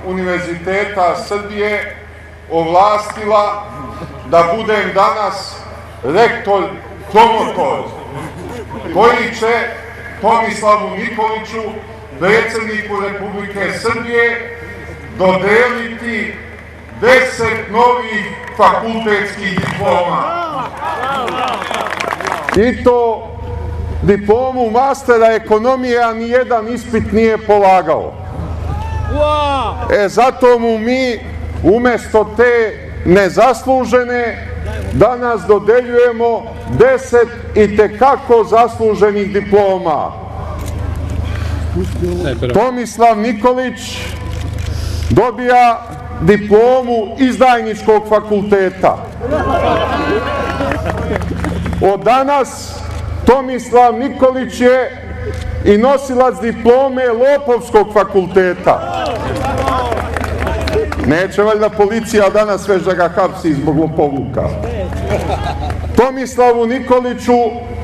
Univerziteta Srbije ovlastila da budem danas rektor promotor koji će Tomislavu Nikoliću, predsjedniku Republike Srbije, dodeliti 10 novih fakultetskih diploma. I to diplomu mastera ekonomije, a nijedan ispit nije polagao. Zato mu mi umesto te nezaslužene danas dodeljujemo 10 itekako zasluženih diploma. Tomislav Nikolić dobija diplomu Izdajničkog fakulteta. Od danas Tomislav Nikolić je i nosilac diplome Lopovskog fakulteta. Neće valjda policija danas već da ga hapsi zbog lopovluka. Tomislavu Nikoliću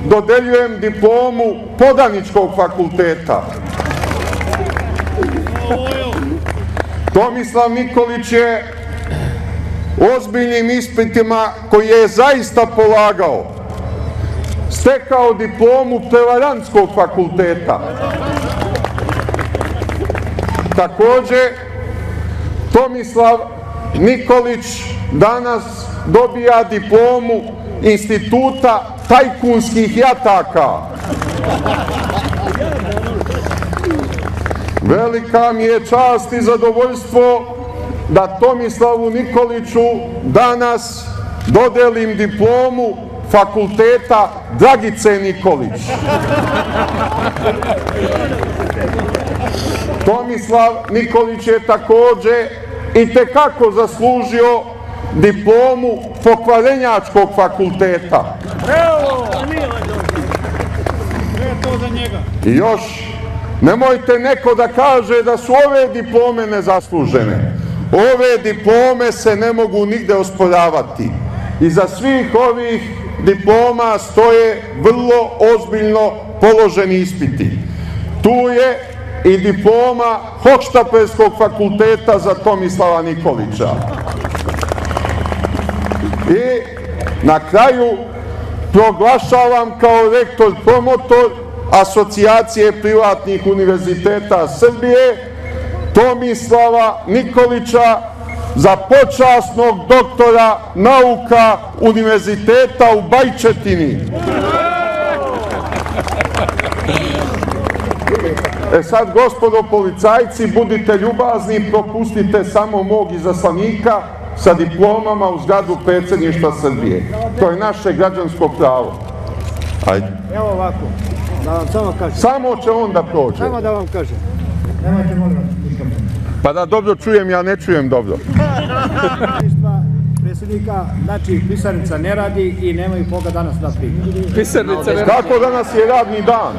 dodeljujem diplomu Podaničkog fakulteta. Tomislav Nikolić je ozbiljnim ispitima koje je zaista polagao stekao diplomu Prevarantskog fakulteta. Takođe, Tomislav Nikolić danas dobija diplomu Instituta tajkunskih jataka. Velika mi je čast i zadovoljstvo da Tomislavu Nikoliću danas dodelim diplomu Fakulteta Dragice Nikolić. Tomislav Nikolić je takođe itekako zaslužio diplomu Pokvarenjačkog fakulteta. I još, nemojte neko da kaže da su ove diplome nezaslužene. Ove diplome se ne mogu nigde osporavati. Iza svih ovih diploma stoje vrlo ozbiljno položeni ispiti. Tu je i diploma Hohštaplerskog fakulteta za Tomislava Nikolića. I na kraju proglašavam kao rektor promotor Asocijacije privatnih univerziteta Srbije Tomislava Nikolića za počasnog doktora nauka Univerziteta u Bajčetini. Sad, gospodo policajci, budite ljubazni, propustite samo mog izaslanika sa diplomama u zgradu predsjedništva Srbije. To je naše građansko pravo. Ajde. Evo ovako, da vam samo kažem. Samo će on da prođe. Samo da vam kažem. Nemojte, molim vas. Pa da dobro čujem, ja ne čujem dobro. Predsjednika, znači pisarnica ne radi i nemaju koga danas da primi. Kako danas je radni dan?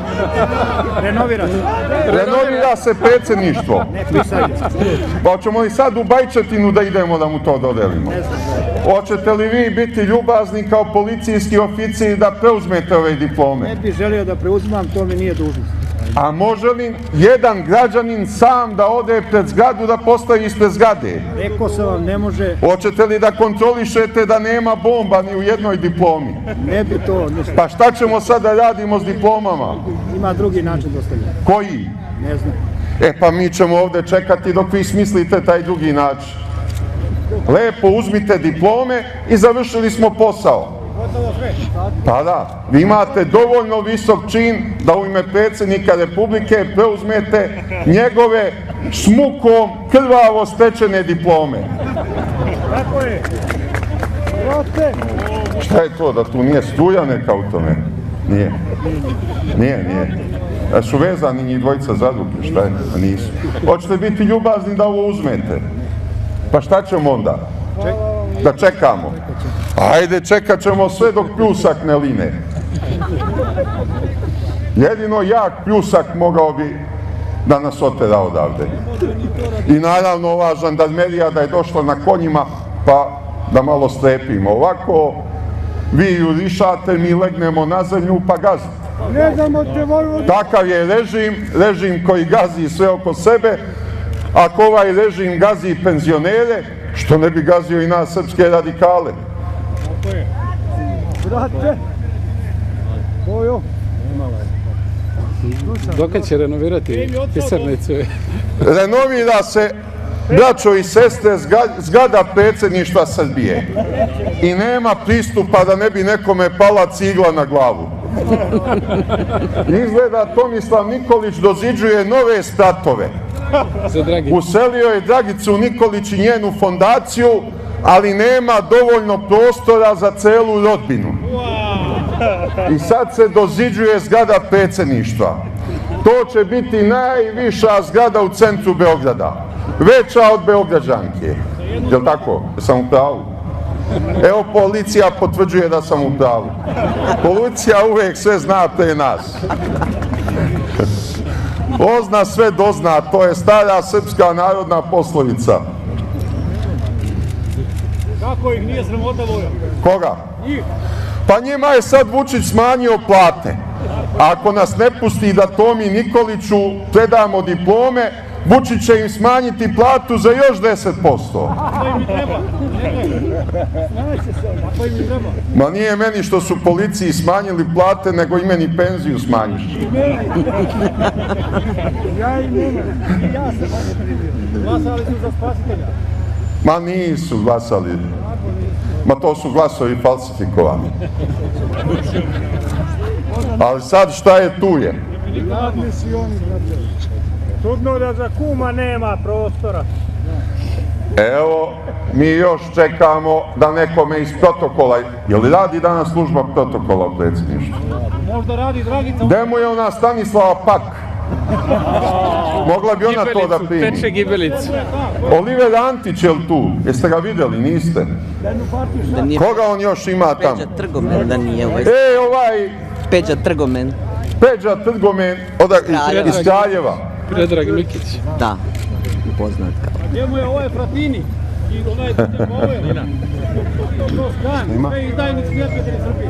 Renovira se. Renovira se predsjedništvo. Ne pisarnica. Pa hoćemo li sad u Bajčetinu da idemo da mu to dodelimo? Hoćete li vi biti ljubazni kao policijski oficiri da preuzmete ove diplome? Ne bih želio da preuzimam, to mi nije dužnost. A može li jedan građanin sam da ode pred zgradu da postavi ispred zgrade? Rekao sam vam, ne može. Hoćete li da kontrolišete da nema bomba ni u jednoj diplomi? Ne bi to. Pa šta ćemo sad da radimo s diplomama? Ima drugi način dostavljanja. Koji? Ne znam. Pa mi ćemo ovde čekati dok vi smislite taj drugi način. Lepo uzmite diplome i završili smo posao. Pa da, vi imate dovoljno visok čin da u ime predsjednika Republike preuzmete njegove s mukom krvavo stečene diplome. Tako je. Šta je to, da tu nije struja neka u tome? Nije. Nije. Da su vezani njih dvojica za ruke, šta je? Nisu. Hoćete biti ljubazni da ovo uzmete? Pa šta ćemo onda? Da čekamo. Ajde, čekat ćemo sve dok pljusak ne line. Jedino jak pljusak mogao bi da nas otera odavde. I naravno ova žandarmerija da je došla na konjima, pa da malo strepimo. Ovako, vi jurišate, mi legnemo na zemlju, pa gazite. Takav je režim koji gazi sve oko sebe. Ako ovaj režim gazi penzionere, što ne bi gazio i nas srpske radikale? Brate! Bojo! Dokad će renovirati pisarnicu? Renovira se braćo i sestre, zgrada predsjedništva Srbije i nema pristupa da ne bi nekome pala cigla na glavu. Izgleda Tomislav Nikolić doziđuje nove spratove. Uselio je Dragicu Nikolić i njenu fondaciju, ali nema dovoljno prostora za celu rodbinu. I sad se doziđuje zgrada predsjedništva. To će biti najviša zgrada u centru Beograda. Veća od Beograđanke. Je li tako? Sam u pravu? Evo, policija potvrđuje da sam u pravu. Policija uvijek sve zna pre nas. Ozna sve dozna, to je stara srpska narodna poslovica. Kako ih nije sramota, Voja? Koga? Pa njima je sad Vučić smanjio plate. Ako nas ne pusti da Tomi Nikoliću predamo diplome, Vučić će im smanjiti platu za još 10%. Ma nije meni što su policiji smanjili plate, nego i meni penziju smanjiš. Ja i mene. Ja se glasali su za spasitelja. Ma nisu glasali. Ma to su glasovi falsifikovani. Ali sad šta je tu je? Čudno da za kuma nema prostora. Evo, mi još čekamo da nekome iz protokola, je li radi danas služba protokola u predsjedništvu? Možda radi Dragica. Gde mu je ona Stanislava Pak? Mogla bi ona to da primi. Peče gibelicu. Oliver Antić je li tu? Jeste ga vidjeli, niste? Koga on još ima tamo? Peđa Trgomen da nije ovaj. Peđa Trgomen. Peđa Trgomen iz Kraljeva. Predrag Mikić. Da, poznat kao. Njemu je ovaj Fratini i onaj sve izdajnici neprijatelji Srbije.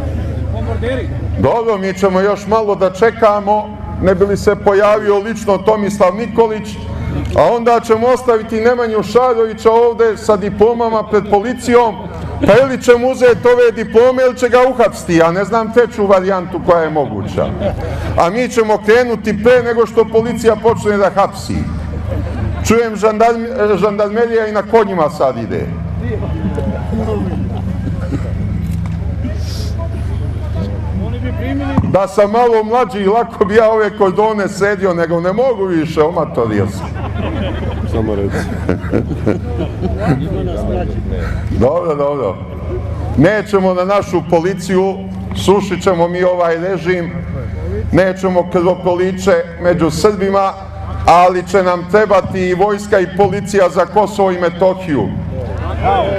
Bombarderi. Dobro, mi ćemo još malo da čekamo, ne bi li se pojavio lično Tomislav Nikolić, a onda ćemo ostaviti Nemanju Šarovića ovde sa diplomama pred policijom, pa ili će mu uzeti ove diplome ili će ga uhapsiti. Ja ne znam treću varijantu koja je moguća. A mi ćemo krenuti pre nego što policija počne da hapsi. Čujem, žandarmerija i na konjima sad ide. Da sam malo mlađi, lako bi ja ove kordone sedio, nego ne mogu više, omatorio sam. Samo reci. Dobro, dobro. Nećemo na našu policiju, sušit ćemo mi ovaj režim, nećemo krvoproliće među Srbima, ali će nam trebati i vojska i policija za Kosovo i Metohiju.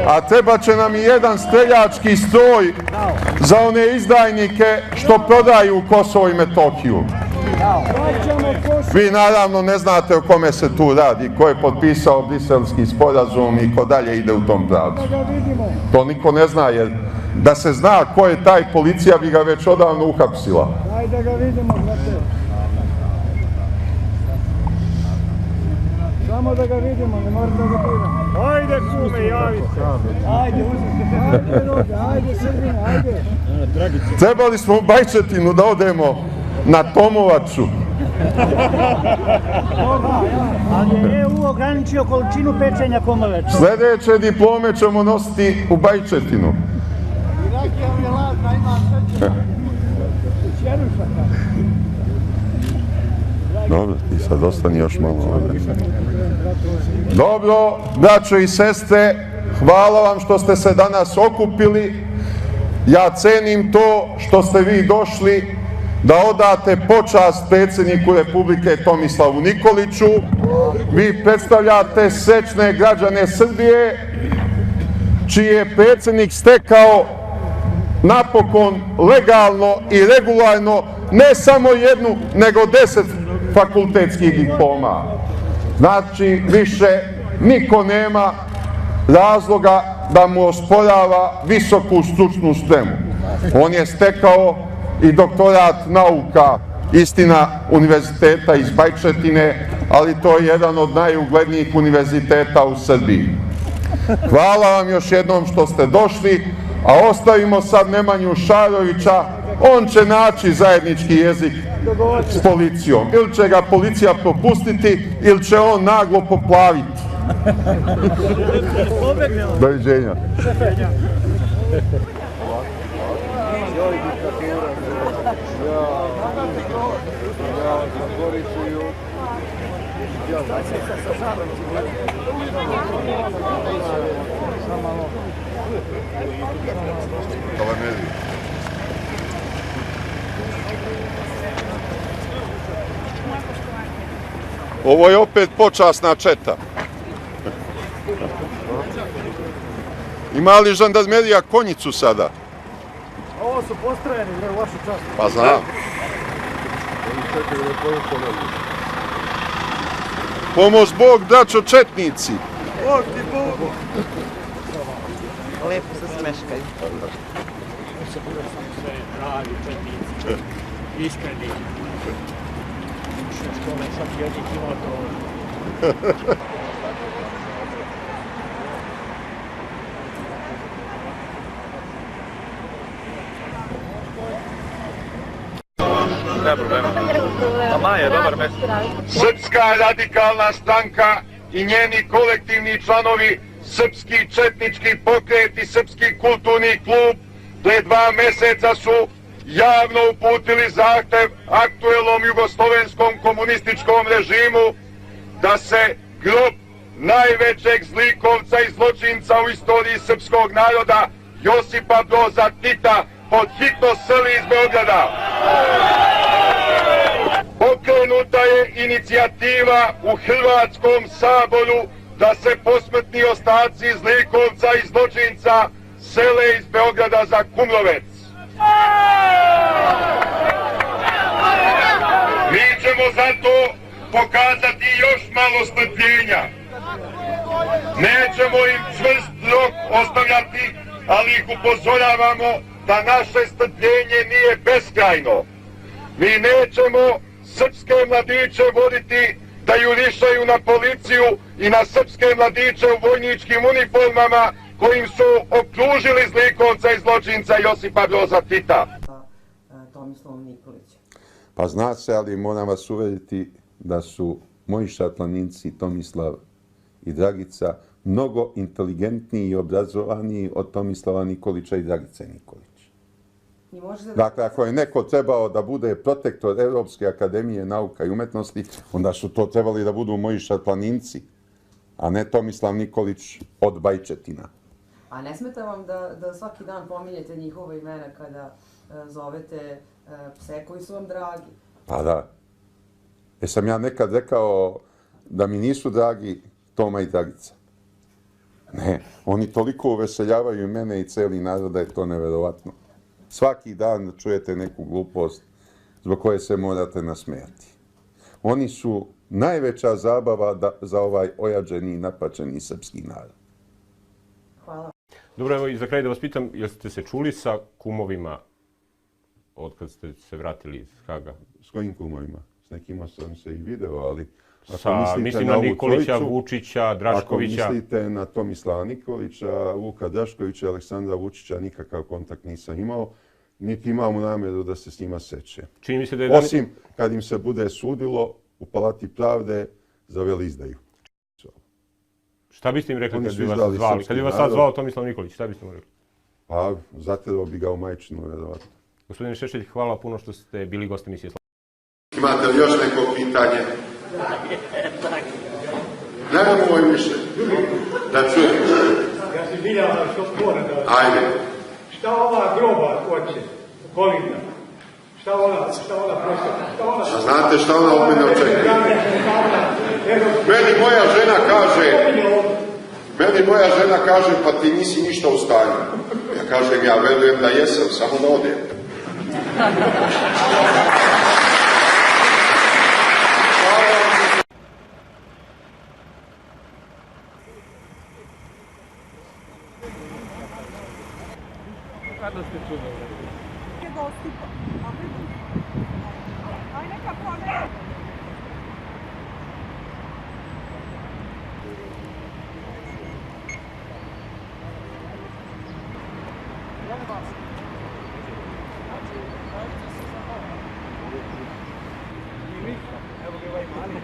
A treba će nam i jedan streljački stroj za one izdajnike što prodaju Kosovo i Metohiju. Vi naravno ne znate o kome se tu radi, ko je potpisao Briselski sporazum i ko dalje ide u tom pravcu. To niko ne zna, jer da se zna ko je taj, policija bi ga već odavno uhapsila. Ajde da ga vidimo, brate. Samo da ga vidimo, ne morate da ga vidimo. Ajde kume, javi se. Ajde, uzite. Ajde, Srbine, ajde. Trebali smo u Bajčetinu da odemo na Tomovaču. Ali je EU ograničio količinu pečenja komove. Sljedeće diplome ćemo nositi u Bajčetinu. Dobro, ti sad ostani još malo ovdje. Dobro, braćo i sestre, hvala vam što ste se danas okupili. Ja cenim to što ste vi došli da odate počast predsjedniku Republike Tomislavu Nikoliću. Vi predstavljate srećne građane Srbije, čiji je predsjednik stekao napokon legalno i regularno ne samo jednu, nego 10 fakultetskih diploma. Znači, više niko nema razloga da mu osporava visoku stručnu spremu. On je stekao i doktorat nauka, istina, univerziteta iz Bajčetine, ali to je jedan od najuglednijih univerziteta u Srbiji. Hvala vam još jednom što ste došli, a ostavimo sad Nemanju Šarovića, on će naći zajednički jezik s policijom. Ili će ga policija propustiti, ili će on naglo poplaviti. Doviđenja. Ovo je opet počasna četa. Ima li žandarmerija konjicu sada? Ovo su postrojeni, u vašu čast. Pa znam. Pomoz Bog, braćo četnici. Bog ti Bog. Lepo se smeškaju. Pravi četnici, iskreni. Škole, svaki od njih ima to. Srpska radikalna stranka i njeni kolektivni članovi, Srpski četnički pokret i Srpski kulturni klub pre 2 meseca su javno uputili zahtev aktuelnom jugoslovenskom komunističkom režimu da se grob najvećeg zlikovca i zločinca u istoriji srpskog naroda Josipa Broza Tita pod hitno seli iz Beograda. Pokrenuta je inicijativa u Hrvatskom saboru da se posmrtni ostaci zlikovca i zločinca sele iz Beograda za Kumrovec. Mi ćemo zato pokazati još malo strpljenja. Nećemo im čvrst rok ostavljati, ali ih upozoravamo da naše strpljenje nije beskrajno. Mi nećemo srpske mladiće voditi da jurišaju na policiju i na srpske mladiće u vojničkim uniformama kojim su okružili zlikovca i zločinca Josipa Broza Tita. Tomislavom Nikolićem. Pa zna se, ali moram vas uveriti da su moji šatlaninci Tomislav i Dragica mnogo inteligentniji i obrazovaniji od Tomislava Nikolića i Dragice Nikolić. Dakle, ako je neko trebao da bude protektor Evropske akademije nauka i umetnosti, onda su to trebali da budu moji šatlaninci, a ne Tomislav Nikolić od Bajčetina. A ne smeta vam da svaki dan pominjete njihova imena kada zovete pse koji su vam dragi? Pa da. Jesam ja nekad rekao da mi nisu dragi Toma i Dragica? Ne, oni toliko uveseljavaju mene i celi narod da je to neverovatno. Svaki dan čujete neku glupost zbog koje se morate nasmejati. Oni su najveća zabava za ovaj ojađeni i napačeni srpski narod. Hvala. Dobro, evo i za kraj da vas pitam, jeste se čuli sa kumovima od kad ste se vratili iz Haga? S kojim kumovima? S nekima sam se i video, ali... Mislim na Nikolića, Vučića, Draškovića. Ako mislite na Tomislava Nikolića, Vuka Draškovića, Aleksandra Vučića, nikakav kontakt nisam imao, niti imamo namjeru da se s njima seče. Čini mi se da je... Osim kad im se bude sudilo u Palati pravde za velizdaju. Šta biste im rekli kad bi vas zvali? Kad bi vas sad zvao Tomislav Nikolić, šta biste mu rekli? Pa, zaterao bi ga u majčinu, vjerovatno. Gospodine Šešelj, hvala puno što ste bili gost emisije Slobodna. Imate li još neko pitanje? Nemamo više. Da čujem. Ja si Biljana što spore da... Ajde. Šta ova groba hoće? Kolinda? Šta ona prosto? Znate šta ona od mene očekuje? Meni moja žena kaže, pa ti nisi ništa u stanju. Ja kažem, ja verujem da jesam, samo da odem. Kada ste čuli? Je dostupan. Aj nekako, ne. Evo ga ovaj mali,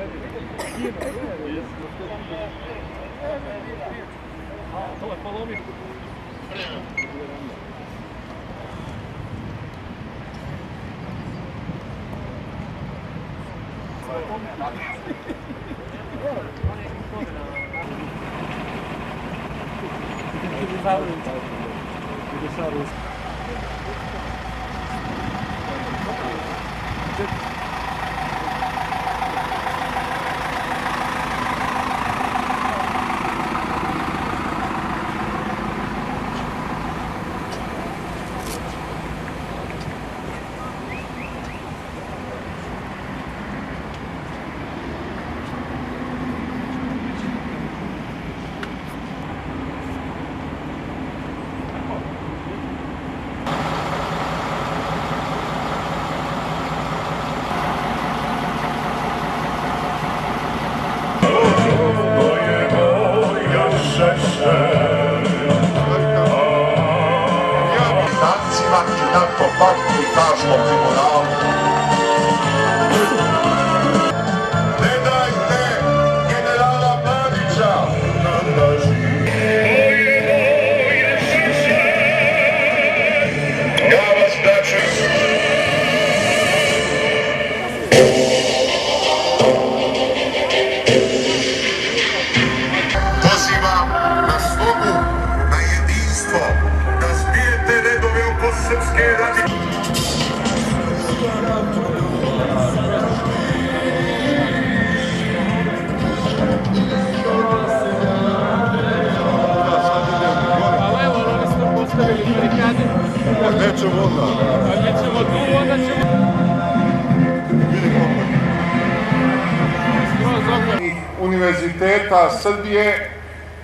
Univerziteta Srbije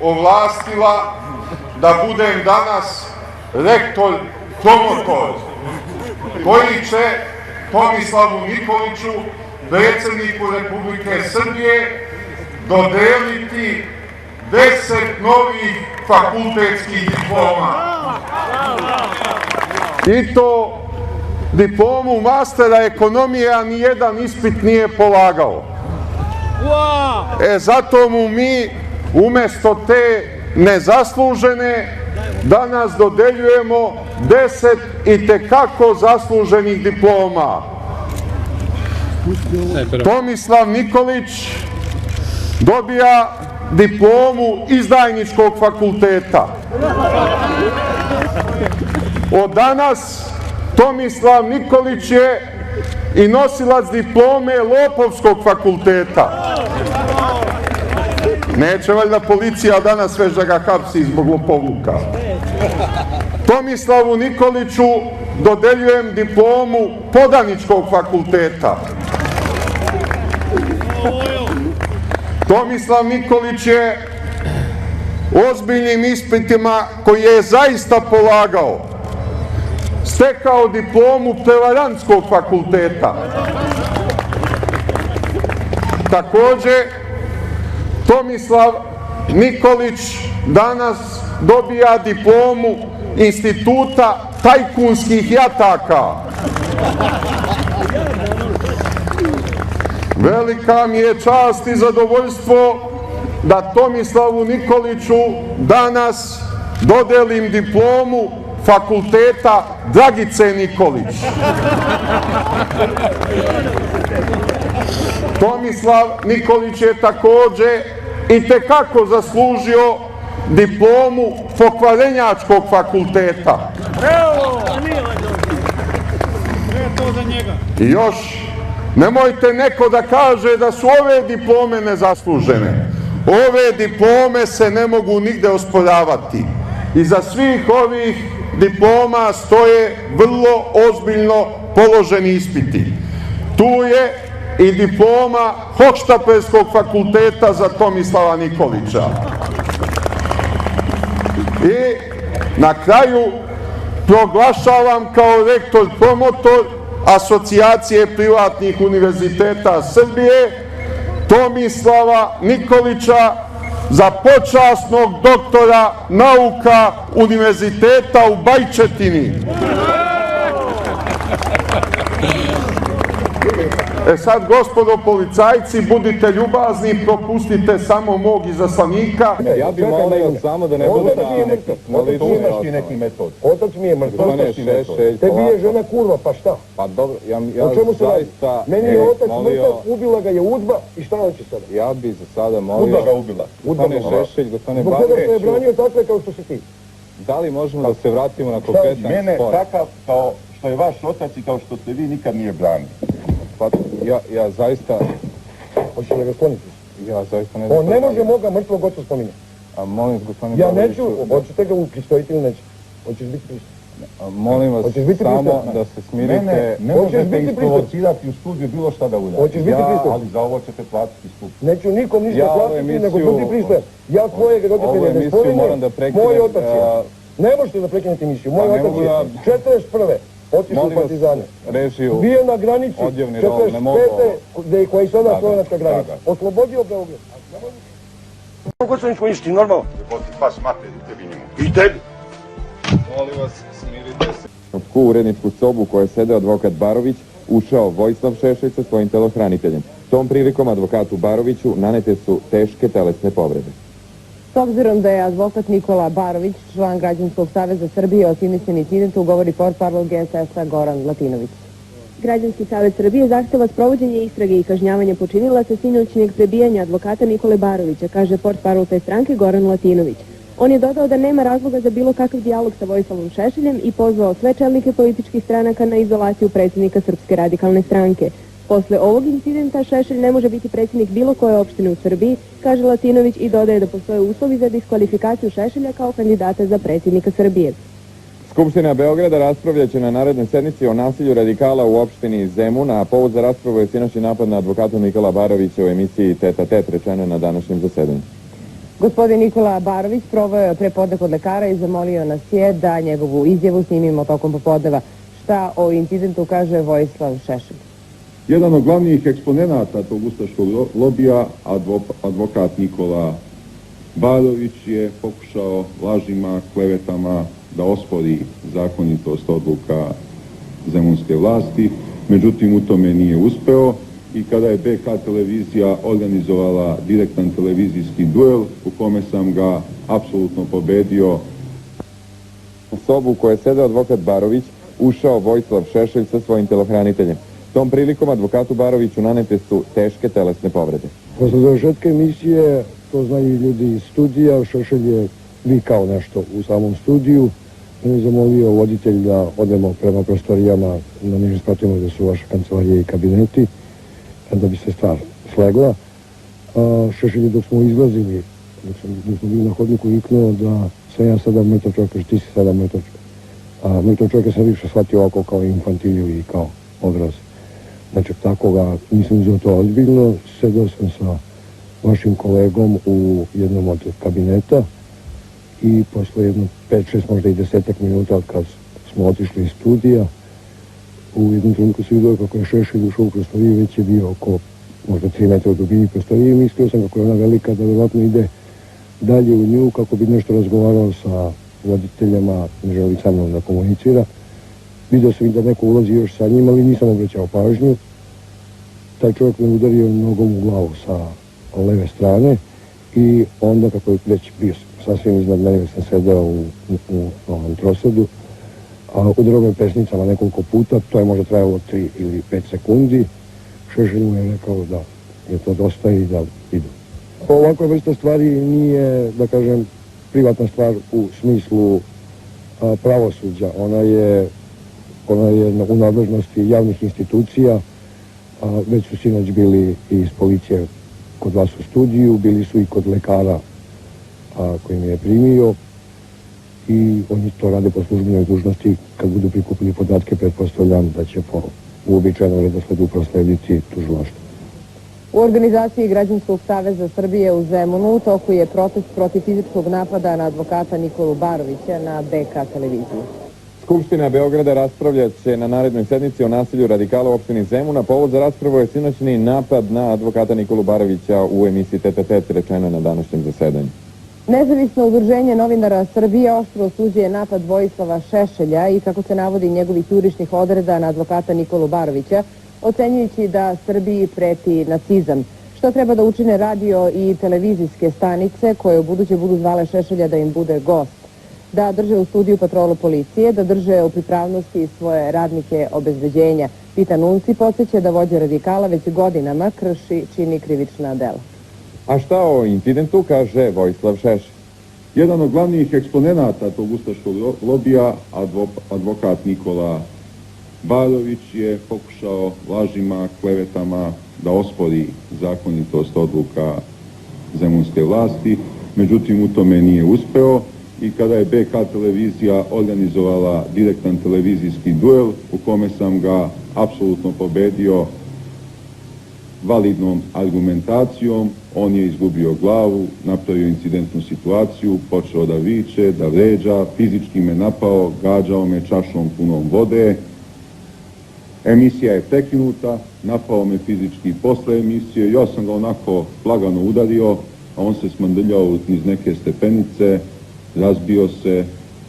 ovlastila da budem danas rektor promotor koji će Tomislavu Nikoliću, predsjedniku Republike Srbije, dodeliti 10 novih fakultetskih diploma. I to diplomu mastera ekonomije, a nijedan ispit nije polagao. Zato mu mi umjesto te nezaslužene danas dodeljujemo 10 itekako zasluženih diploma. Tomislav Nikolić dobija diplomu Izdajničkog fakulteta. Od danas Tomislav Nikolić je i nosilac diplome Lopovskog fakulteta. Neće valjda policija danas već da ga hapsi zbog lopovluka. Tomislavu Nikoliću dodeljujem diplomu Podaničkog fakulteta. Tomislav Nikolić je ozbiljnim ispitima koji je zaista polagao stekao diplomu Prevarantskog fakulteta. Takođe, Tomislav Nikolić danas dobija diplomu Instituta tajkunskih jataka. Velika mi je čast i zadovoljstvo da Tomislavu Nikoliću danas dodelim diplomu Fakulteta Dragice Nikolić. Tomislav Nikolić je takođe itekako zaslužio diplomu Pokvarenjačkog fakulteta. I još, nemojte neko da kaže da su ove diplome nezaslužene. Ove diplome se ne mogu nigde osporavati. Iza svih ovih diploma stoje vrlo ozbiljno položeni ispiti. Tu je i diploma Hohštaplerskog fakulteta za Tomislava Nikolića. I na kraju proglašavam kao rektor promotor Asocijacije privatnih univerziteta Srbije Tomislava Nikolića za počasnog doktora nauka Univerziteta u Bajčetini. Sad, gospodo policajci, budite ljubazni, propustite samo mog izaslanika. Ja bih molio samo da ne bude na lični Imaš ti neki metod. Otac mi je mrtav. Tebi je žena kurva, pa šta? Pa dobro, ja zaista... Meni je otac mrtav, ubila ga je Udba i šta hoće sada? Ja bih za sada molio... Udba ga ubila. Gospodine Šešelj, gospodine Zbog toga što je branio takve kao što si ti. Da li možemo da se vratimo na konkretan spor? Mene takav kao što je vaš otac i kao što ste vi nikad nije branio. Pa ja zaista... Hoćeš li ga skloniti? Ja zaista ne znam... On ne može moga mrtvog oca spominjati. A molim, gospodine... Ja neću, hoćete ga upristojiti ili neće? Hoćeš biti pristojan? Molim vas samo da se smirite... Ne možete isprovocirati u studiju bilo šta da uradite. Hoćeš biti pristojan? Ali za ovo ćete platiti skup. Neću nikom ništa platiti, nego budi pristojan. Ja tvojeg roditelja ne spominjem, moj otac je. Ne možete da prekinete emisiju, moj otac je 41. Otišu u Partizane. Bio na granici 45. koja je sada slovenačka granica. Oslobodio Beograd. Kako sam poništi, normalno? Jeboti pas materi tebi njemu. I tebi. Molim vas, smirite se. U uredničku sobu koje je sedeo advokat Barović ušao Vojislav Šešelj sa svojim telohraniteljem. Tom prilikom advokatu Baroviću nanete su teške telesne povrede. S obzirom da je advokat Nikola Barović, član Građanskog saveza Srbije, osumnjičen incidentu, govori portparol GSS-a Goran Latinović. Građanski savez Srbije zahteva sprovođenje istrage i kažnjavanje počinilaca sinoćnjeg prebijanja advokata Nikole Barovića, kaže portparol te stranke Goran Latinović. On je dodao da nema razloga za bilo kakav dijalog sa Vojislavom Šešeljem i pozvao sve čelnike političkih stranaka na izolaciju predsjednika Srpske radikalne stranke. Posle ovog incidenta Šešelj ne može biti predsjednik bilo koje opštine u Srbiji, kaže Latinović i dodaje da postoje uslovi za diskvalifikaciju Šešelja kao kandidata za predsjednika Srbije. Skupština Beograda raspravljaće na narednoj sednici o nasilju radikala u opštini Zemun, a povod za raspravu je sinoćni napad na advokata Nikola Barovića u emisiji Teta Tet, rečeno na današnjem zasedanju. Gospodin Nikola Barović proveo je prepodne kod lekara i zamolio nas je da njegovu izjavu snimimo tokom popodneva. Šta o incidentu kaže Vojislav Šešelj? Jedan od glavnih eksponenata tog ustaškog lobija, advokat Nikola Barović, je pokušao lažima, klevetama da ospori zakonitost odluka zemunske vlasti, međutim u tome nije uspeo i kada je BK televizija organizovala direktan televizijski duel u kome sam ga apsolutno pobedio. U sobu u kojoj je sedeo advokat Barović ušao Vojislav Šešelj sa svojim telohraniteljem. Tom prilikom advokatu Baroviću nanete su teške telesne povrede. Posle završetka emisije, to znaju ljudi iz studija, Šešelj je vikao nešto u samom studiju. On je zamolio voditelj da odemo prema prostorijama na nižim spratima gde su vaše kancelarije i kabineti, da bi se stvar slegla. Šešelj je dok smo izlazili, dok smo bili na hodniku, viknuo da sam ja sada mrtav čovjek, kaže ti si sada mrtav čovjek. A mrtav čovjeka sam više shvatio ovako kao infantiliju i kao odraz. Znači, tako ga nisam uzeo to ozbiljno. Sedao sam sa vašim kolegom u jednom od kabineta i posle jedno 5-6, možda i 10 minuta od kad smo otišli iz studija, u jednom trenutku se vidio kako je Šešelj ušao u prostoriju, već je bio oko možda 3 metra u dubini prostorije i mislio sam kako je ona velika da verovatno ide dalje u nju kako bi nešto razgovarao sa voditeljama, ne želi sa mnom da komunicira. Vidio sam i da neko ulazi još sa njim, ali nisam obraćao pažnju. Taj čovjek me udario nogom u glavu sa leve strane i onda kako je već bio sasvim iznad mene, sam sedao u ovom trosedu, udarao me pesnicama nekoliko puta, to je možda trajalo 3 ili 5 sekundi. Šešelj mu je rekao da je to dosta i da idu. Ovakva vrsta stvari nije, da kažem, privatna stvar u smislu pravosuđa. Ona je u nadležnosti javnih institucija. Već su sinoć bili i iz policije kod vas u studiju, bili su i kod lekara koji me je primio i oni to rade po službenoj dužnosti. Kad budu prikupili podatke, pretpostavljam da će po uobičajenom redosledu proslediti tužilaštvo. U organizaciji Građanskog saveza Srbije u Zemunu u toku je protest protiv fizičkog napada na advokata Nikolu Barovića na BK televiziji. Skupština Beograda raspravljat će na narednoj sednici o nasilju radikala u opštini Zemuna. Povod za raspravu je sinoćni napad na advokata Nikolu Barovića u emisiji Teta Tet, rečeno na današnjem zasedanju. Nezavisno udruženje novinara Srbije oštro osuđuje napad Vojislava Šešelja i, kako se navodi, njegovih jurišnih odreda na advokata Nikolu Barovića, ocenjujući da Srbiji preti nacizam. Što treba da učine radio i televizijske stanice koje u buduće budu zvale Šešelja da im bude gost? Da drže u studiju patrolu policije, da drže u pripravnosti svoje radnike obezbeđenja. Pita Nunci podsjeća da vođa radikala već godinama čini krivična dela. A šta o incidentu kaže Vojislav Šešelj? Jedan od glavnih eksponenata tog ustaškog lobija, advokat Nikola Barović, je pokušao lažima, klevetama da ospori zakonitost odluka zemunske vlasti, međutim u tome nije uspeo i kada je BK televizija organizovala direktan televizijski duel u kome sam ga apsolutno pobedio validnom argumentacijom, on je izgubio glavu, napravio incidentnu situaciju, počeo da viče, da vređa, fizički me napao, gađao me čašom punom vode. Emisija je prekinuta, napao me fizički posle emisije, ja sam ga onako lagano udario, a on se smandrljao iz neke stepenice, razbio se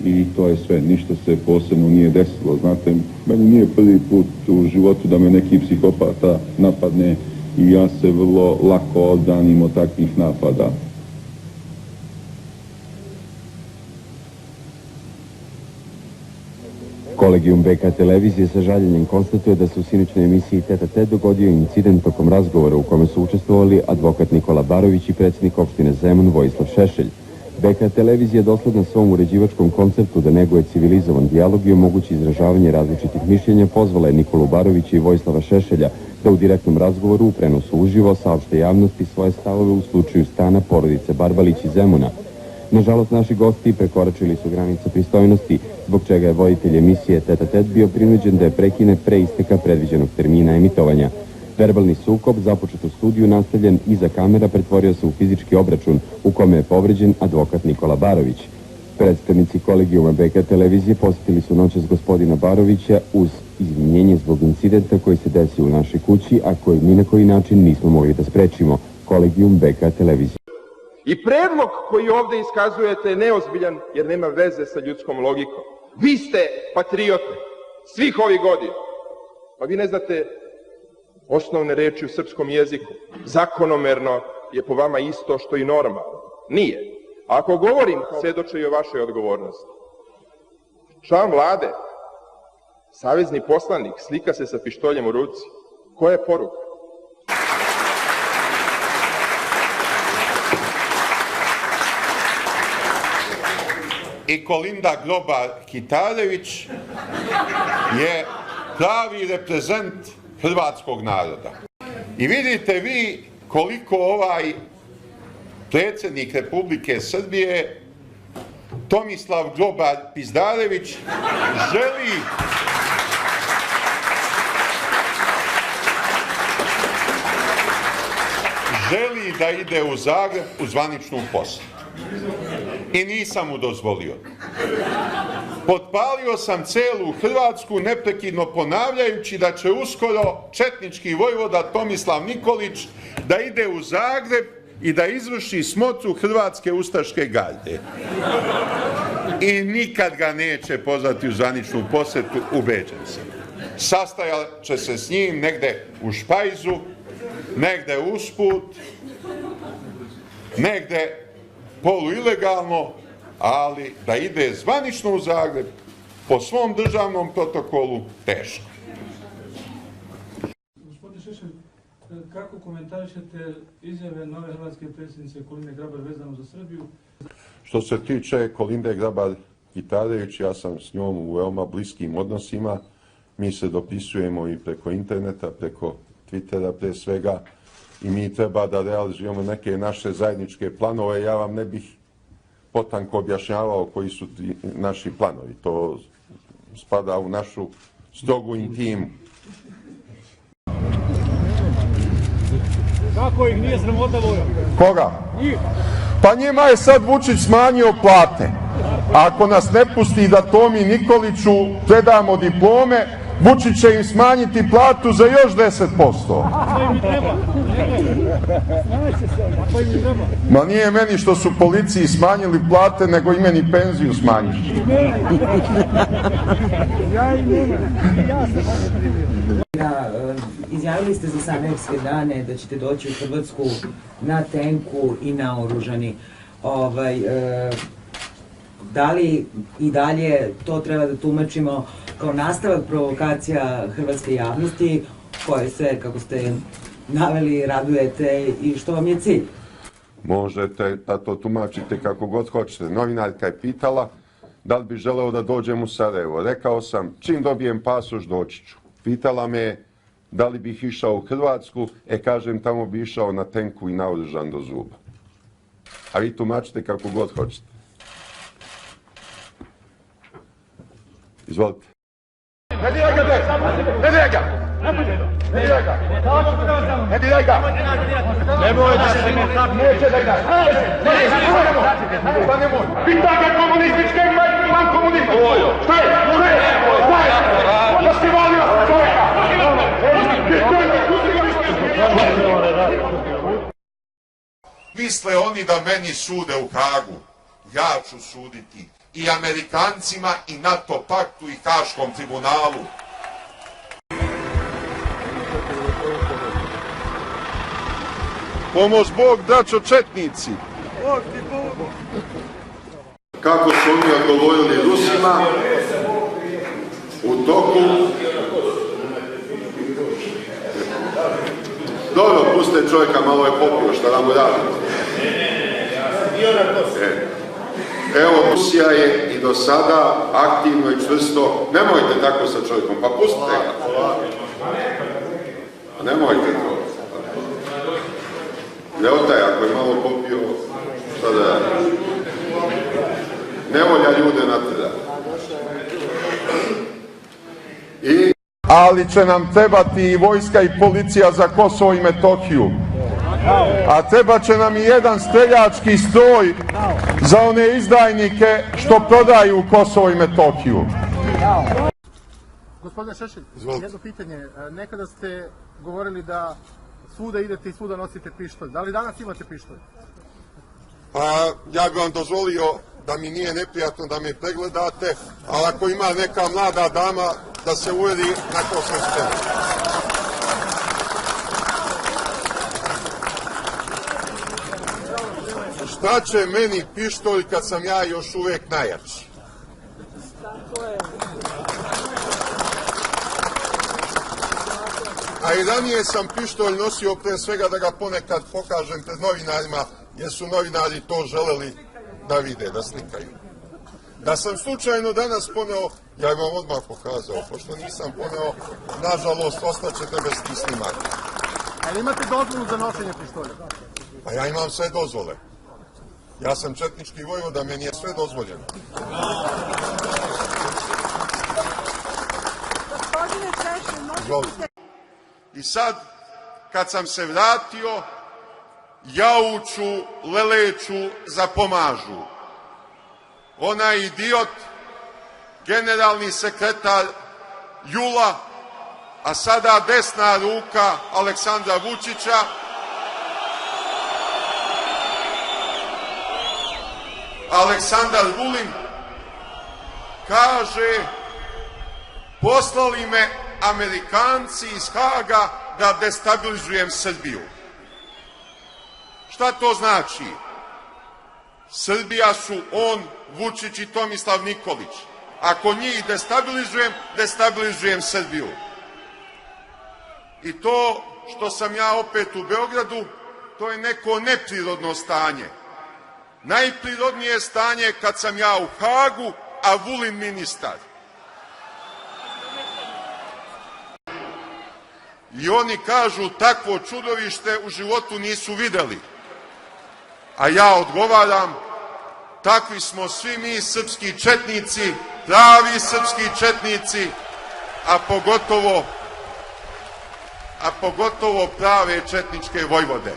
i to je sve, ništa se posebno nije desilo. Znate, meni nije prvi put u životu da me neki psihopata napadne i ja se vrlo lako odbranim od takvih napada. Kolegijum BK televizije sa žaljenjem konstatuje da se u sinoćnoj emisiji Teta Tet dogodio incident tokom razgovora u kome su učestvovali advokat Nikola Barović i predsjednik opštine Zemun Vojislav Šešelj. BK televizija dosledna svom uređivačkom konceptu da neguje civilizovan dijalog i omogući izražavanje različitih mišljenja, pozvala je Nikolu Barovića i Vojislava Šešelja da u direktnom razgovoru u prenosu uživo saopšte javnosti svoje stavove u slučaju stana porodice Barbalić iz Zemuna. Nažalost, naši gosti prekoračili su granice pristojnosti, zbog čega je voditelj emisije Teta Tet bio prinuđen da je prekine pre isteka predviđenog termina emitovanja. Verbalni sukob, započet u studiju, nastavljen iza kamera, pretvorio se u fizički obračun u kome je povređen advokat Nikola Barović. Predstavnici kolegijuma BK televizije posjetili su noćas gospodina Barovića uz izvinjenje zbog incidenta koji se desio u našoj kući, a koji ni na koji način nismo mogli da sprečimo. Kolegijum BK televizije. I predlog koji ovdje iskazujete je neozbiljan jer nema veze sa ljudskom logikom. Vi ste patriote svih ovih godina. Pa vi ne znate osnovne reči u srpskom jeziku. Zakonomerno je po vama isto što i normalno. Nije. A ako govorim, svedoče i o vašoj odgovornosti. Član vlade, savezni poslanik, slika se sa pištoljem u ruci. Koja je poruka? I Kolinda Grobar-Kitarević je pravi reprezent hrvatskog naroda. I vidite vi koliko ovaj predsjednik Republike Srbije, Tomislav Grobar-Pizdarević, želi da ide u Zagreb u zvaničnu posjetu. I nisam mu dozvolio. Potpalio sam celu Hrvatsku neprekidno ponavljajući da će uskoro četnički vojvoda Tomislav Nikolić da ide u Zagreb i da izvrši smotru Hrvatske ustaške garde. I nikad ga neće pozvati u zvaničnu posjetu, ubeđen sam. Sastajat će se s njim negde u špajzu, negde usput, negde poluilegalno, ali da ide zvanično u Zagreb po svom državnom protokolu, teško. Gospodine Šešelj, kako komentarišete izjave nove hrvatske predsjednice Kolinde Grabar vezano za Srbiju? Što se tiče Kolinde Grabar-Kitarević, ja sam s njom u veoma bliskim odnosima. Mi se dopisujemo i preko interneta, preko Twittera pre svega, i mi treba da realizujemo neke naše zajedničke planove. Ja vam ne bih potanko objašnjavao koji su ti naši planovi. To spada u našu strogu intimu. Kako ih nije sramota, Vojo? Koga? Pa njima je sad Vučić smanjio plate. Ako nas ne pusti da Tomi Nikoliću predamo diplome, Vučić će im smanjiti platu za još 10%. Ma nije meni što su policiji smanjili plate, nego i meni penziju smanjiti. Izjavili ste za Sarajevske dane da ćete doći u Hrvatsku na tenku i naoružani. Da li i dalje to treba da tumačimo kao nastavak provokacija hrvatske javnosti koje se, kako ste naveli, radujete i što vam je cilj? Možete da to tumačite kako god hoćete. Novinarka je pitala da li bi želeo da dođem u Sarajevo. Rekao sam, čim dobijem pasoš doći ću. Pitala me da li bih išao u Hrvatsku, kažem tamo bi išao na tenku i naoružan do zuba. A vi tumačite kako god hoćete. Izvolite. Ne diraj ga, ne diraj ga! Ne diraj ga! Ne diraj ga! Nemoj da se neće da ga! Pa nemoj! Pita ga komunističke man komunizma! Šta je? Šta je? Da si valio čovjeka! Misle oni da meni sude u Hagu. Ja ću suditi i Amerikancima i NATO paktu i Haškom tribunalu. Pomoz Bog, braćo četnici! Kako su oni odgovorili Rusima u toku... Dobro, puste čovjeka, malo je popio, šta nam radimo? Evo, Rusija je i do sada aktivno i čvrsto... Nemojte tako sa čovjekom, pa pustite ga. Nemojte to. Leotaj, ako je malo popio, šta da radi? Nevolja ljude natjera. Ali će nam trebati i vojska i policija za Kosovo i Metohiju. A treba će nam i jedan streljački stroj za one izdajnike što prodaju Kosovo i Metohiju. Gospodine Šešelj, jedno pitanje. Nekada ste govorili da svuda idete i svuda nosite pištolj. Da li danas imate pištolj? Pa ja bih vam dozvolio da mi nije neprijatno da me pregledate, ali ako ima neka mlada dama da se uvedi, na to sam spreman. Šta će meni pištolj kad sam ja još uvijek najjači? A i ranije sam pištolj nosio pre svega da ga ponekad pokažem pred novinarima, jer su novinari to želeli da vide, da slikaju. Da sam slučajno danas poneo, ja bih vam odmah pokazao, pošto nisam poneo, nažalost, ostaćete bez tih snimaka. Ali imate dozvolu za nošenje pištolja? Pa ja imam sve dozvole. Ja sam četnički vojvoda, meni je sve dozvoljeno. I sad, kad sam se vratio, jauču, leleću, zapomažu. Onaj idiot, generalni sekretar Jula, a sada desna ruka Aleksandra Vučića, Aleksandar Vulin, kaže, poslali me Amerikanci iz Haga da destabilizujem Srbiju. Šta to znači? Srbija su on, Vučić i Tomislav Nikolić. Ako njih destabilizujem, destabilizujem Srbiju. I to što sam ja opet u Beogradu, to je neko neprirodno stanje. Najprirodnije stanje kad sam ja u Hagu, a Vulin ministar. I oni kažu, takvo čudovište u životu nisu videli. A ja odgovaram, takvi smo svi mi srpski četnici, pravi srpski četnici, a pogotovo prave četničke vojvode.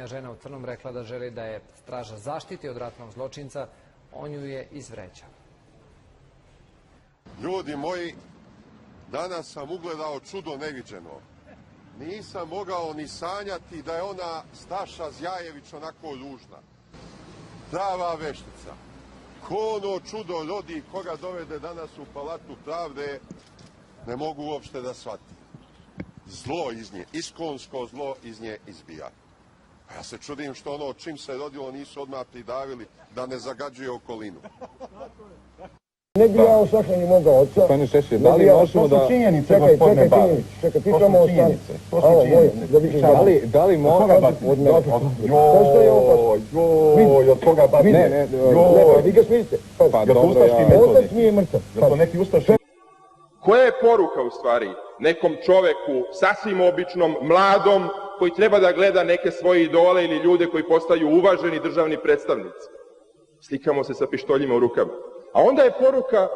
Žena u crnom rekla da želi da je straža zaštiti od ratnog zločinca, on ju je izvređao. Ljudi moji, Danas sam ugledao čudo neviđeno. Nisam mogao ni sanjati da je ona Staša Zjajević onako ružna. Prava veštica. Ko ono čudo rodi, koga dovede danas u Palatu pravde, ne mogu uopšte da shvatim. Zlo iz nje, iskonsko zlo iz nje izbija. Ja se čudim što ono čim se rodilo nisu odmah pridavili da ne zagađuje okolinu. Ne bi ja osakljeni moga oca. Gospodine Šešelj, da li možemo da... To su činjenice, gospodine Barović. Čekaj, pričamo o stanu. To su činjenice. Da li možemo... Joj, od koga bati? Ne, vi ga smijete. Pa dobro, ja... Otac nije mrtav. Jel to neki ustaš? Koja je poruka u stvari nekom čoveku, sasvim običnom, mladom, koji treba da gleda neke svoje idole ili ljude koji postaju uvaženi državni predstavnici? Slikamo se sa pištoljima u rukama. A onda je poruka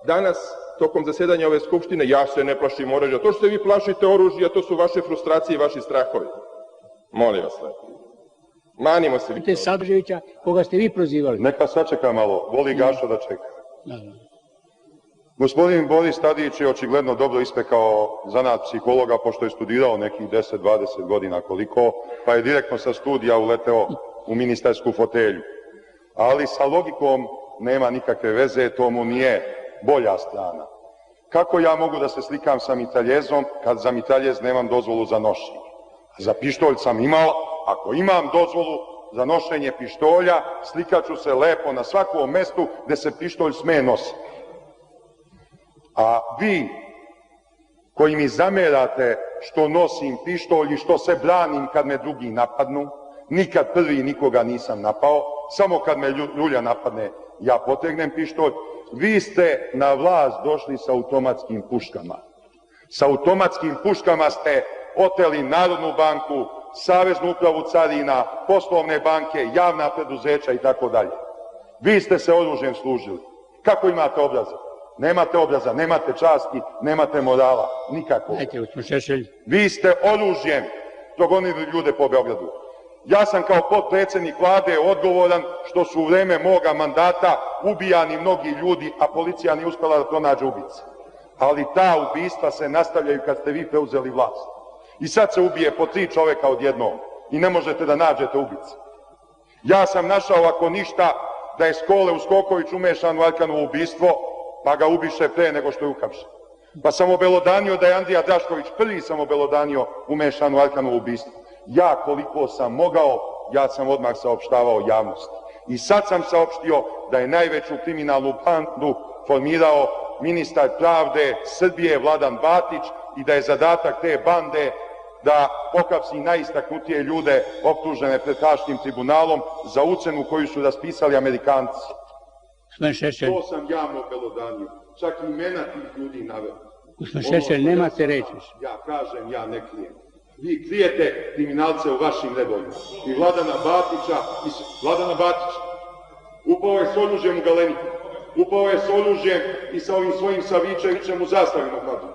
danas, tokom zasedanja ove skupštine, ja se ne plašim oružja. To što se vi plašite oružja, to su vaše frustracije i vaši strahovi. Molim vas lepo. Manimo se vi. Te Sadrževića, koga ste vi prozivali. Neka sačeka malo, voli Gašo da čeka. Gospodin Boris Tadić je očigledno dobro ispekao zanat psihologa, pošto je studirao nekih 10-20 godina koliko, pa je direktno sa studija uleteo u ministarsku fotelju. Ali sa logikom nema nikakve veze, to mu nije bolja strana. Kako ja mogu da se slikam sa mitraljezom kad za mitraljez nemam dozvolu za nošenje? Za pištolj sam imao, ako imam dozvolu za nošenje pištolja, slikaću se lepo na svakom mestu gde se pištolj sme nositi. A vi, koji mi zamerate što nosim pištolj i što se branim kad me drugi napadnu, nikad prvi nikoga nisam napao, samo kad me ljulja napadne, ja potegnem pištolj. Vi ste na vlast došli sa automatskim puškama. Sa automatskim puškama ste oteli Narodnu banku, Saveznu upravu carina, poslovne banke, javna preduzeća i tako dalje. Vi ste se oružjem služili. Kako imate obraza? Nemate obraza, nemate časti, nemate morala, nikako. Vi ste oružjem progonili ljude po Beogradu. Ja sam kao potpredsjednik vlade odgovoran što su u vreme moga mandata ubijani mnogi ljudi, a policija nije uspela da pronađe ubice. Ali ta ubistva se nastavljaju kad ste vi preuzeli vlast. I sad se ubije po 3 čoveka odjednom i ne možete da nađete ubice. Ja sam našao, ako ništa, da je Skole Uskoković umešan u Arkanovo ubistvo, pa ga ubiše pre nego što je uhapšen. Pa sam obelodanio da je Andrija Drašković prvi sam obelodanio umešan u Arkanovo ubistvo. Ja koliko sam mogao, ja sam odmah saopštavao javnosti. I sad sam saopštio da je najveću kriminalnu bandu formirao ministar pravde Srbije Vladan Batić i da je zadatak te bande da pohapsi najistaknutije ljude optužene pred Haškim tribunalom za ucenu koju su raspisali Amerikanci. To sam javno obelodanio. Čak imena tih ljudi naveo. Gospodin Šešelj, nemate reći. Ja kažem, ja ne krijem. Vi krijete kriminalce u vašim redovima. I Vladana Batića. Upao je s oružjem u Galeniku. Upao je s oružjem i sa ovim svojim Savičevićem u Zastavimo hadu.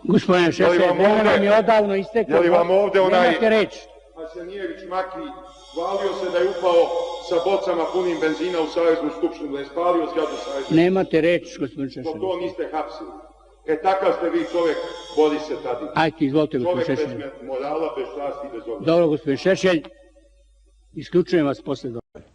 Gospodine Šešelj, vreme vam je odavno isteklo. Je li vam ovde onaj... Nemate reći. Arsenijević Maki hvalio se da je upao sa bocama punim benzina u Saveznu skupštinu, da je spalio zgradu Saveznu. Nemate reći, gospodin Šešelj. To niste hapsili. Takav ste vi čovjek, Borise Tadić. Ajde, izvolite, gospodin Šešelj. Čovjek bez morala, bez časti, bez obrade. Dobro, gospodin Šešelj, isključujem vas posle dobro.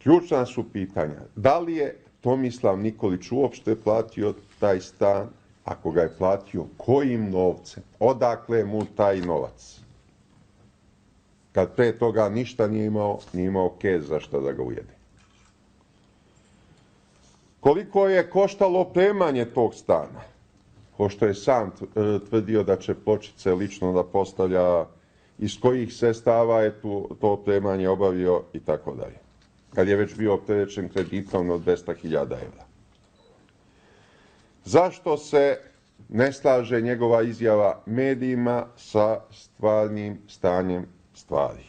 Ključna su pitanja. Da li je Tomislav Nikolić uopšte platio taj stan? Ako ga je platio, kojim novcem? Odakle mu taj novac? Kad pre toga ništa nije imao kez za šta da ga ujede. Koliko je koštalo opremanje tog stana? Pošto je sam tvrdio da će Pločice lično da postavlja, iz kojih sredstava je to opremanje obavio i tako dalje. Kad je već bio opterećen kreditom od 200.000 evra. Zašto se ne slaže njegova izjava medijima sa stvarnim stanjem stvari?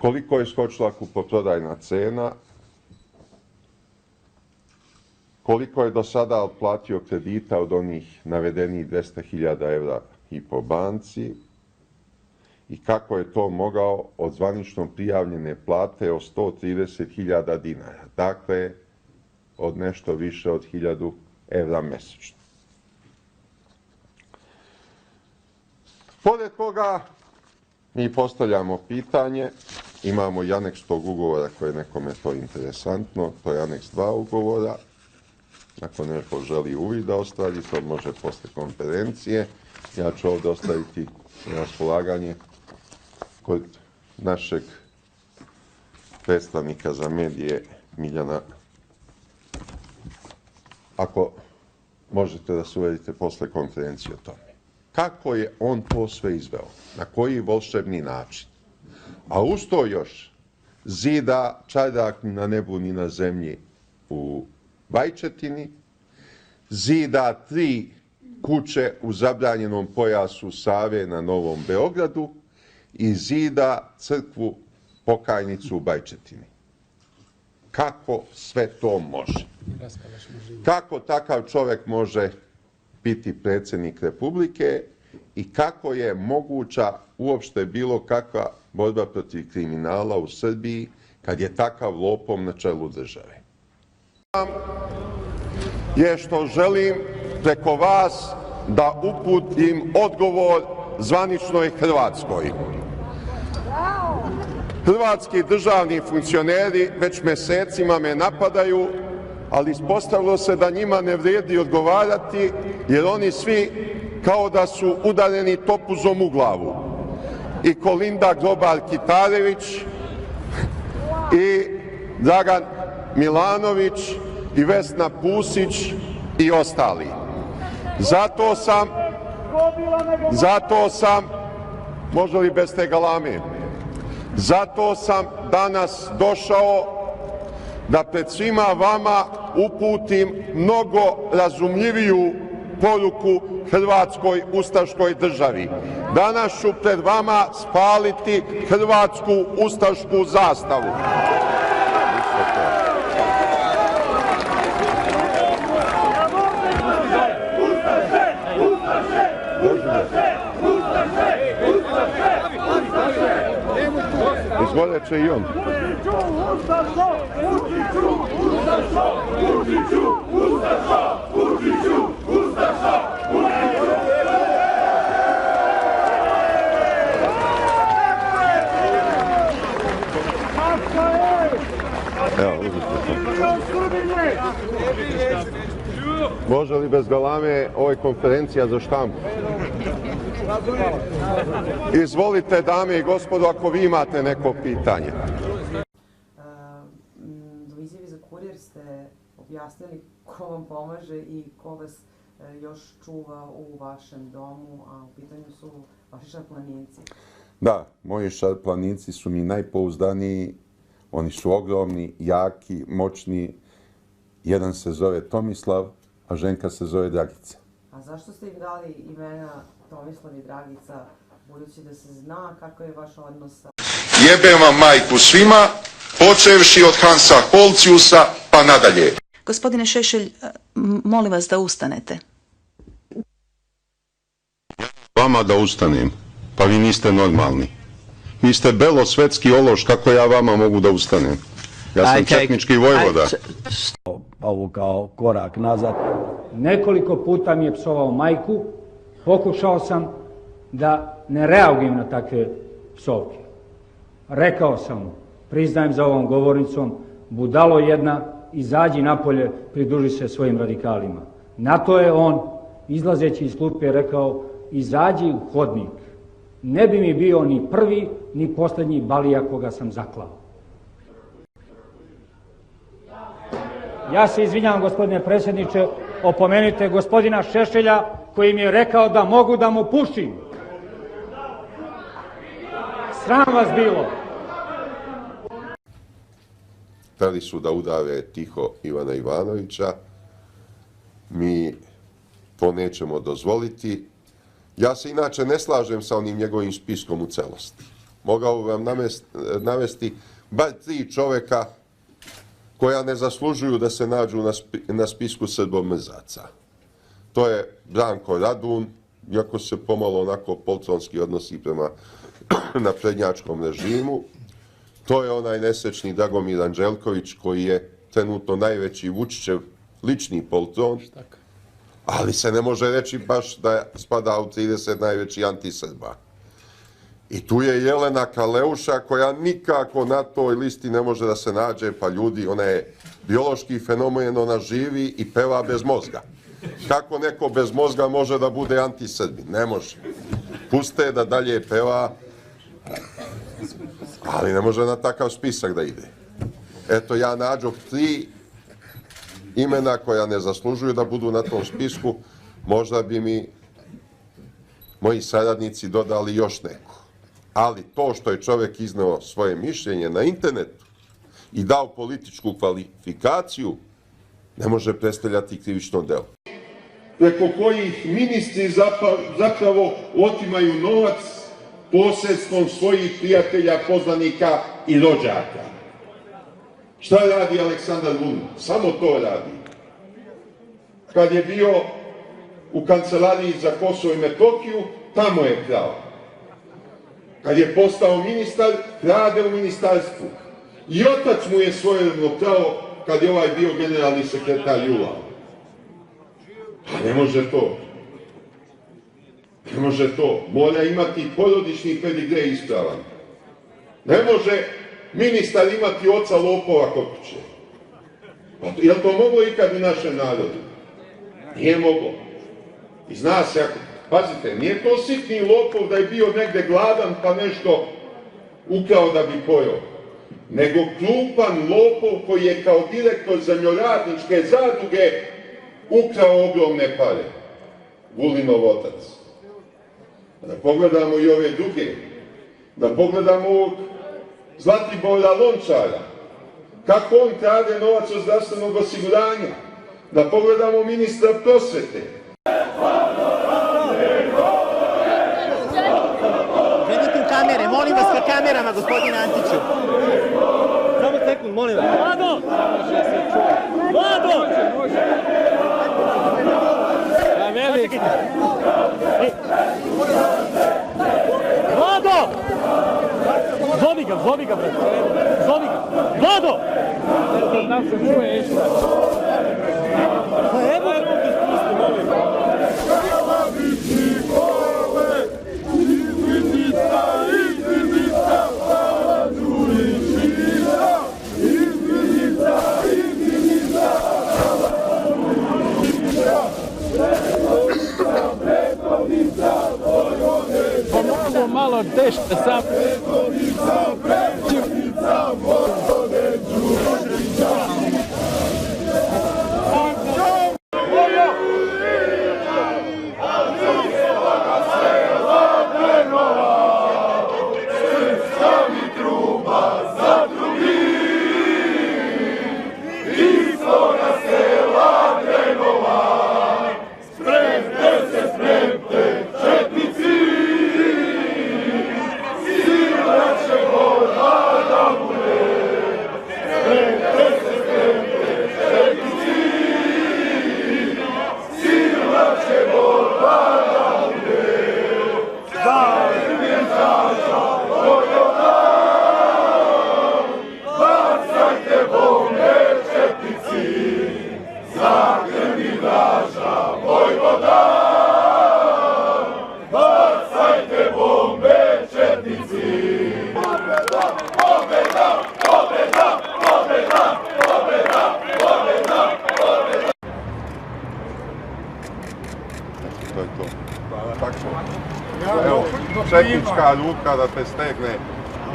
Koliko je skočila kupoprodajna cena? Koliko je do sada otplatio kredita od onih navedenih 200.000 evra i po banci? I kako je to mogao od zvanično prijavljene plate o 130.000 dinara? Dakle, od nešto više od 1000 evra mesečno. Pored toga, mi postavljamo pitanje, imamo i aneks tog ugovora koji je nekome to interesantno, to je aneks 2 ugovora. Ako neko želi uvid da ostvari, to može posle konferencije. Ja ću ovdje ostaviti na raspolaganje kod našeg predstavnika za medije Miljana. Ako možete da se uverite posle konferencije o tome. Kako je on to sve izveo? Na koji volšebni način? A uz to još zida čardak ni na nebu ni na zemlji u Bajčetini, zida 3 kuće u zabranjenom pojasu Save na Novom Beogradu i zida crkvu Pokajnicu u Bajčetini. Kako sve to može? Kako takav čovjek može biti predsjednik Republike i kako je moguća uopšte bilo kakva borba protiv kriminala u Srbiji kad je takav lopov na čelu države? Je što želim preko vas da uputim odgovor zvaničnoj Hrvatskoj. Hrvatski državni funkcioneri već mesecima me napadaju, ali ispostavilo se da njima ne vrijedi odgovarati, jer oni svi kao da su udareni topuzom u glavu. I Kolinda Grobar-Kitarević, i Dragan Milanović, i Vesna Pusić, i ostali. Zato sam, može li bez te galame, zato sam danas došao da pred svima vama uputim mnogo razumljiviju poruku Hrvatskoj ustaškoj državi. Danas ću pred vama spaliti hrvatsku ustašku zastavu. Izvoleće i on. Evo, uzite to. Može li bez galame, ovo je konferencija za štampu. Izvolite, dame i gospodo, ako vi imate neko pitanje. U izjavi za Kurir ste objasnili ko vam pomaže i ko vas još čuva u vašem domu, a u pitanju su vaši šarplaninci. Da, moji šarplaninci su mi najpouzdaniji, oni su ogromni, jaki, moćni. Jedan se zove Tomislav, a ženka se zove Dragica. A zašto ste im dali imena Tomislav i Dragica, budući da se zna kako je vaš odnos sa... Jebem vam majku svima, počevši od Hansa Holciusa pa nadalje. Gospodine Šešelj, molim vas da ustanete. Vama da ustanem, pa vi niste normalni. Vi ste belosvetski ološ, kako ja vama mogu da ustanem? Ja sam četnički vojvoda. Ovo kao korak nazad. Nekoliko puta mi je psovao majku, pokušao sam da ne reagujem na takve psovke. Rekao sam mu, priznajem za ovom govornicom, budalo jedna, izađi napolje, pridruži se svojim radikalima. Na to je on, izlazeći iz klupe, rekao, izađi u hodnik. Ne bi mi bio ni prvi, ni posljednji balija koga sam zaklao. Ja se izvinjavam, gospodine predsjedniče, opomenite gospodina Šešelja koji mi je rekao da mogu da mu pušim. Sram vas bilo. Hteli su da udave tiho Ivana Ivanovića. Mi to nećemo dozvoliti. Ja se inače ne slažem sa onim njegovim spiskom u celosti. Mogao vam navesti bar 3 čoveka koja ne zaslužuju da se nađu na spisku srbomrzaca. To je Branko Radun, iako se pomalo onako poltronski odnosi prema naprednjačkom režimu. To je onaj nesrećni Dragomir Anđelković koji je trenutno najveći Vučićev lični poltron, ali se ne može reći baš da spada u 30 najvećih antisrba. I tu je Jelena Kaleuša koja nikako na toj listi ne može da se nađe, pa ljudi, ona je biološki fenomen, ona živi i peva bez mozga. Kako neko bez mozga može da bude antisrbin? Ne može. Puste da dalje peva, ali ne može na takav spisak da ide. Eto, ja nađoh 3 imena koja ne zaslužuju da budu na tom spisku, možda bi mi moji saradnici dodali još neko. Ali to što je čovek izneo svoje mišljenje na internetu i dao političku kvalifikaciju, ne može predstavljati krivično delo. Preko kojih ministri zapravo otimaju novac posredstvom svojih prijatelja, poznanika i rođaka. Šta radi Aleksandar Vulin? Samo to radi. Kad je bio u kancelariji za Kosovo i Metohiju, tamo je krao. Kad je postao ministar, krade u ministarstvu. I otac mu je svojevremeno krao kad je ovaj bio generalni sekretar JUL-a. A ne može to. Ne može to. Mora imati porodični pedigre ispravan. Ne može ministar imati oca lopova kod kuće. Je li to moglo ikad u našem narodu? Nije moglo. I zna se, pazite, nije to sitni lopov da je bio negde gladan pa nešto ukrao da bi pojeo, nego krupan lopov koji je kao direktor zemljoradničke zadruge ukrao ogromne pare. Vulinov otac. Da pogledamo i ove druge. Da pogledamo ovog Zlatibora Lončara. Kako on krade novac od zdravstvenog osiguranja. Da pogledamo ministra prosvete. Gledajte u kamere, molim vas ka kamerama, gospodine Antiću. Samo sekund, molim vas. Vlado! Vlado! Vlado! Zovi ga, brate. Zovi ga. Vlado! Nam se čuje išta. Pa evo da te spusti, molim. Pomogu malo teško sam. Četnička ruka da te stegne.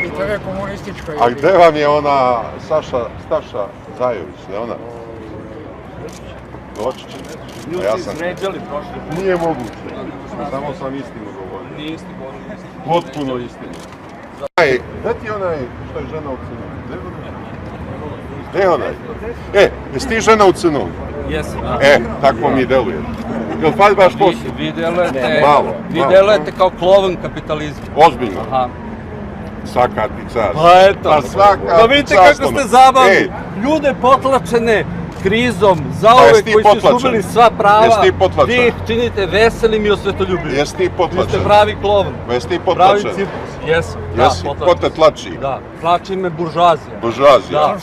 I to je komunistička. A gde vam je ona Staša Zajović, ne ona? Dočić. Ljudi izređali prošle. Nije moguće. Samo sam istinu govorio. Nije istinu govorio. Potpuno istinu. Gde ti onaj što je žena u crnom? Gde je onaj? Jesi ti žena u crnom? Jesam. Tako mi deluje. Jel fali baš posao? Vi delujete kao klovan kapitalizma. Ozbiljno? Aha. Svaka ti čast. Pa eto. Pa vidite kako ste zabavni. Ljude potlačene krizom, zauvek koji su izgubili sva prava, vi ih činite veselim i osvetoljubivim. Jesi ti potlačen? Vi ste pravi klovn. Jesi ti potlačen? Pravi cirkus. Jesam, da, potlačen. Ko te tlači? Da, tlači me buržuazija. Buržuazija? Da.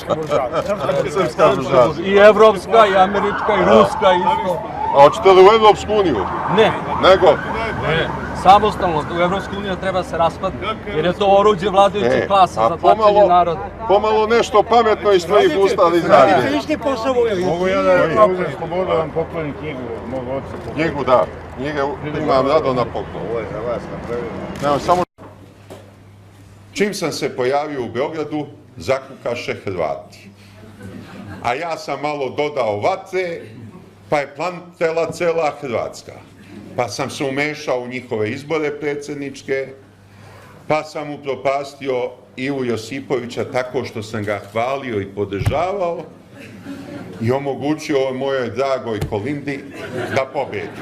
Srpska buržuazija. I evropska, i američka, i ruska isto. A hoćete li u Evropsku uniju? Ne. Nego? Ne. Samostalno, u Evropsku uniju treba se raspadne, jer je to oruđe vladajućih klasa za tlačenje naroda. Pomalo nešto pametno iz tvojih usta da izađe. Mogu ja da uzem slobodu da vam poklonim knjigu od mog oca? Knjigu, da. Knjige imam rado na poklon. Ovo je za vas napravljeno. Samo... Čim sam se pojavio u Beogradu, zakukaše Hrvati. A ja sam malo dodao vatre, pa je plantela cela Hrvatska. Pa sam se umešao u njihove izbore predsjedničke, pa sam upropastio Ivu Josipovića tako što sam ga hvalio i podržavao i omogućio mojoj dragoj Kolindi da pobedi.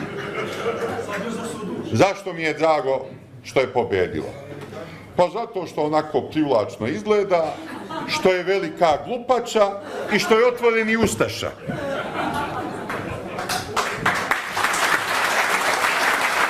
Zašto mi je drago što je pobedila? Pa zato što onako privlačno izgleda, što je velika glupača i što je otvoreni ustaša.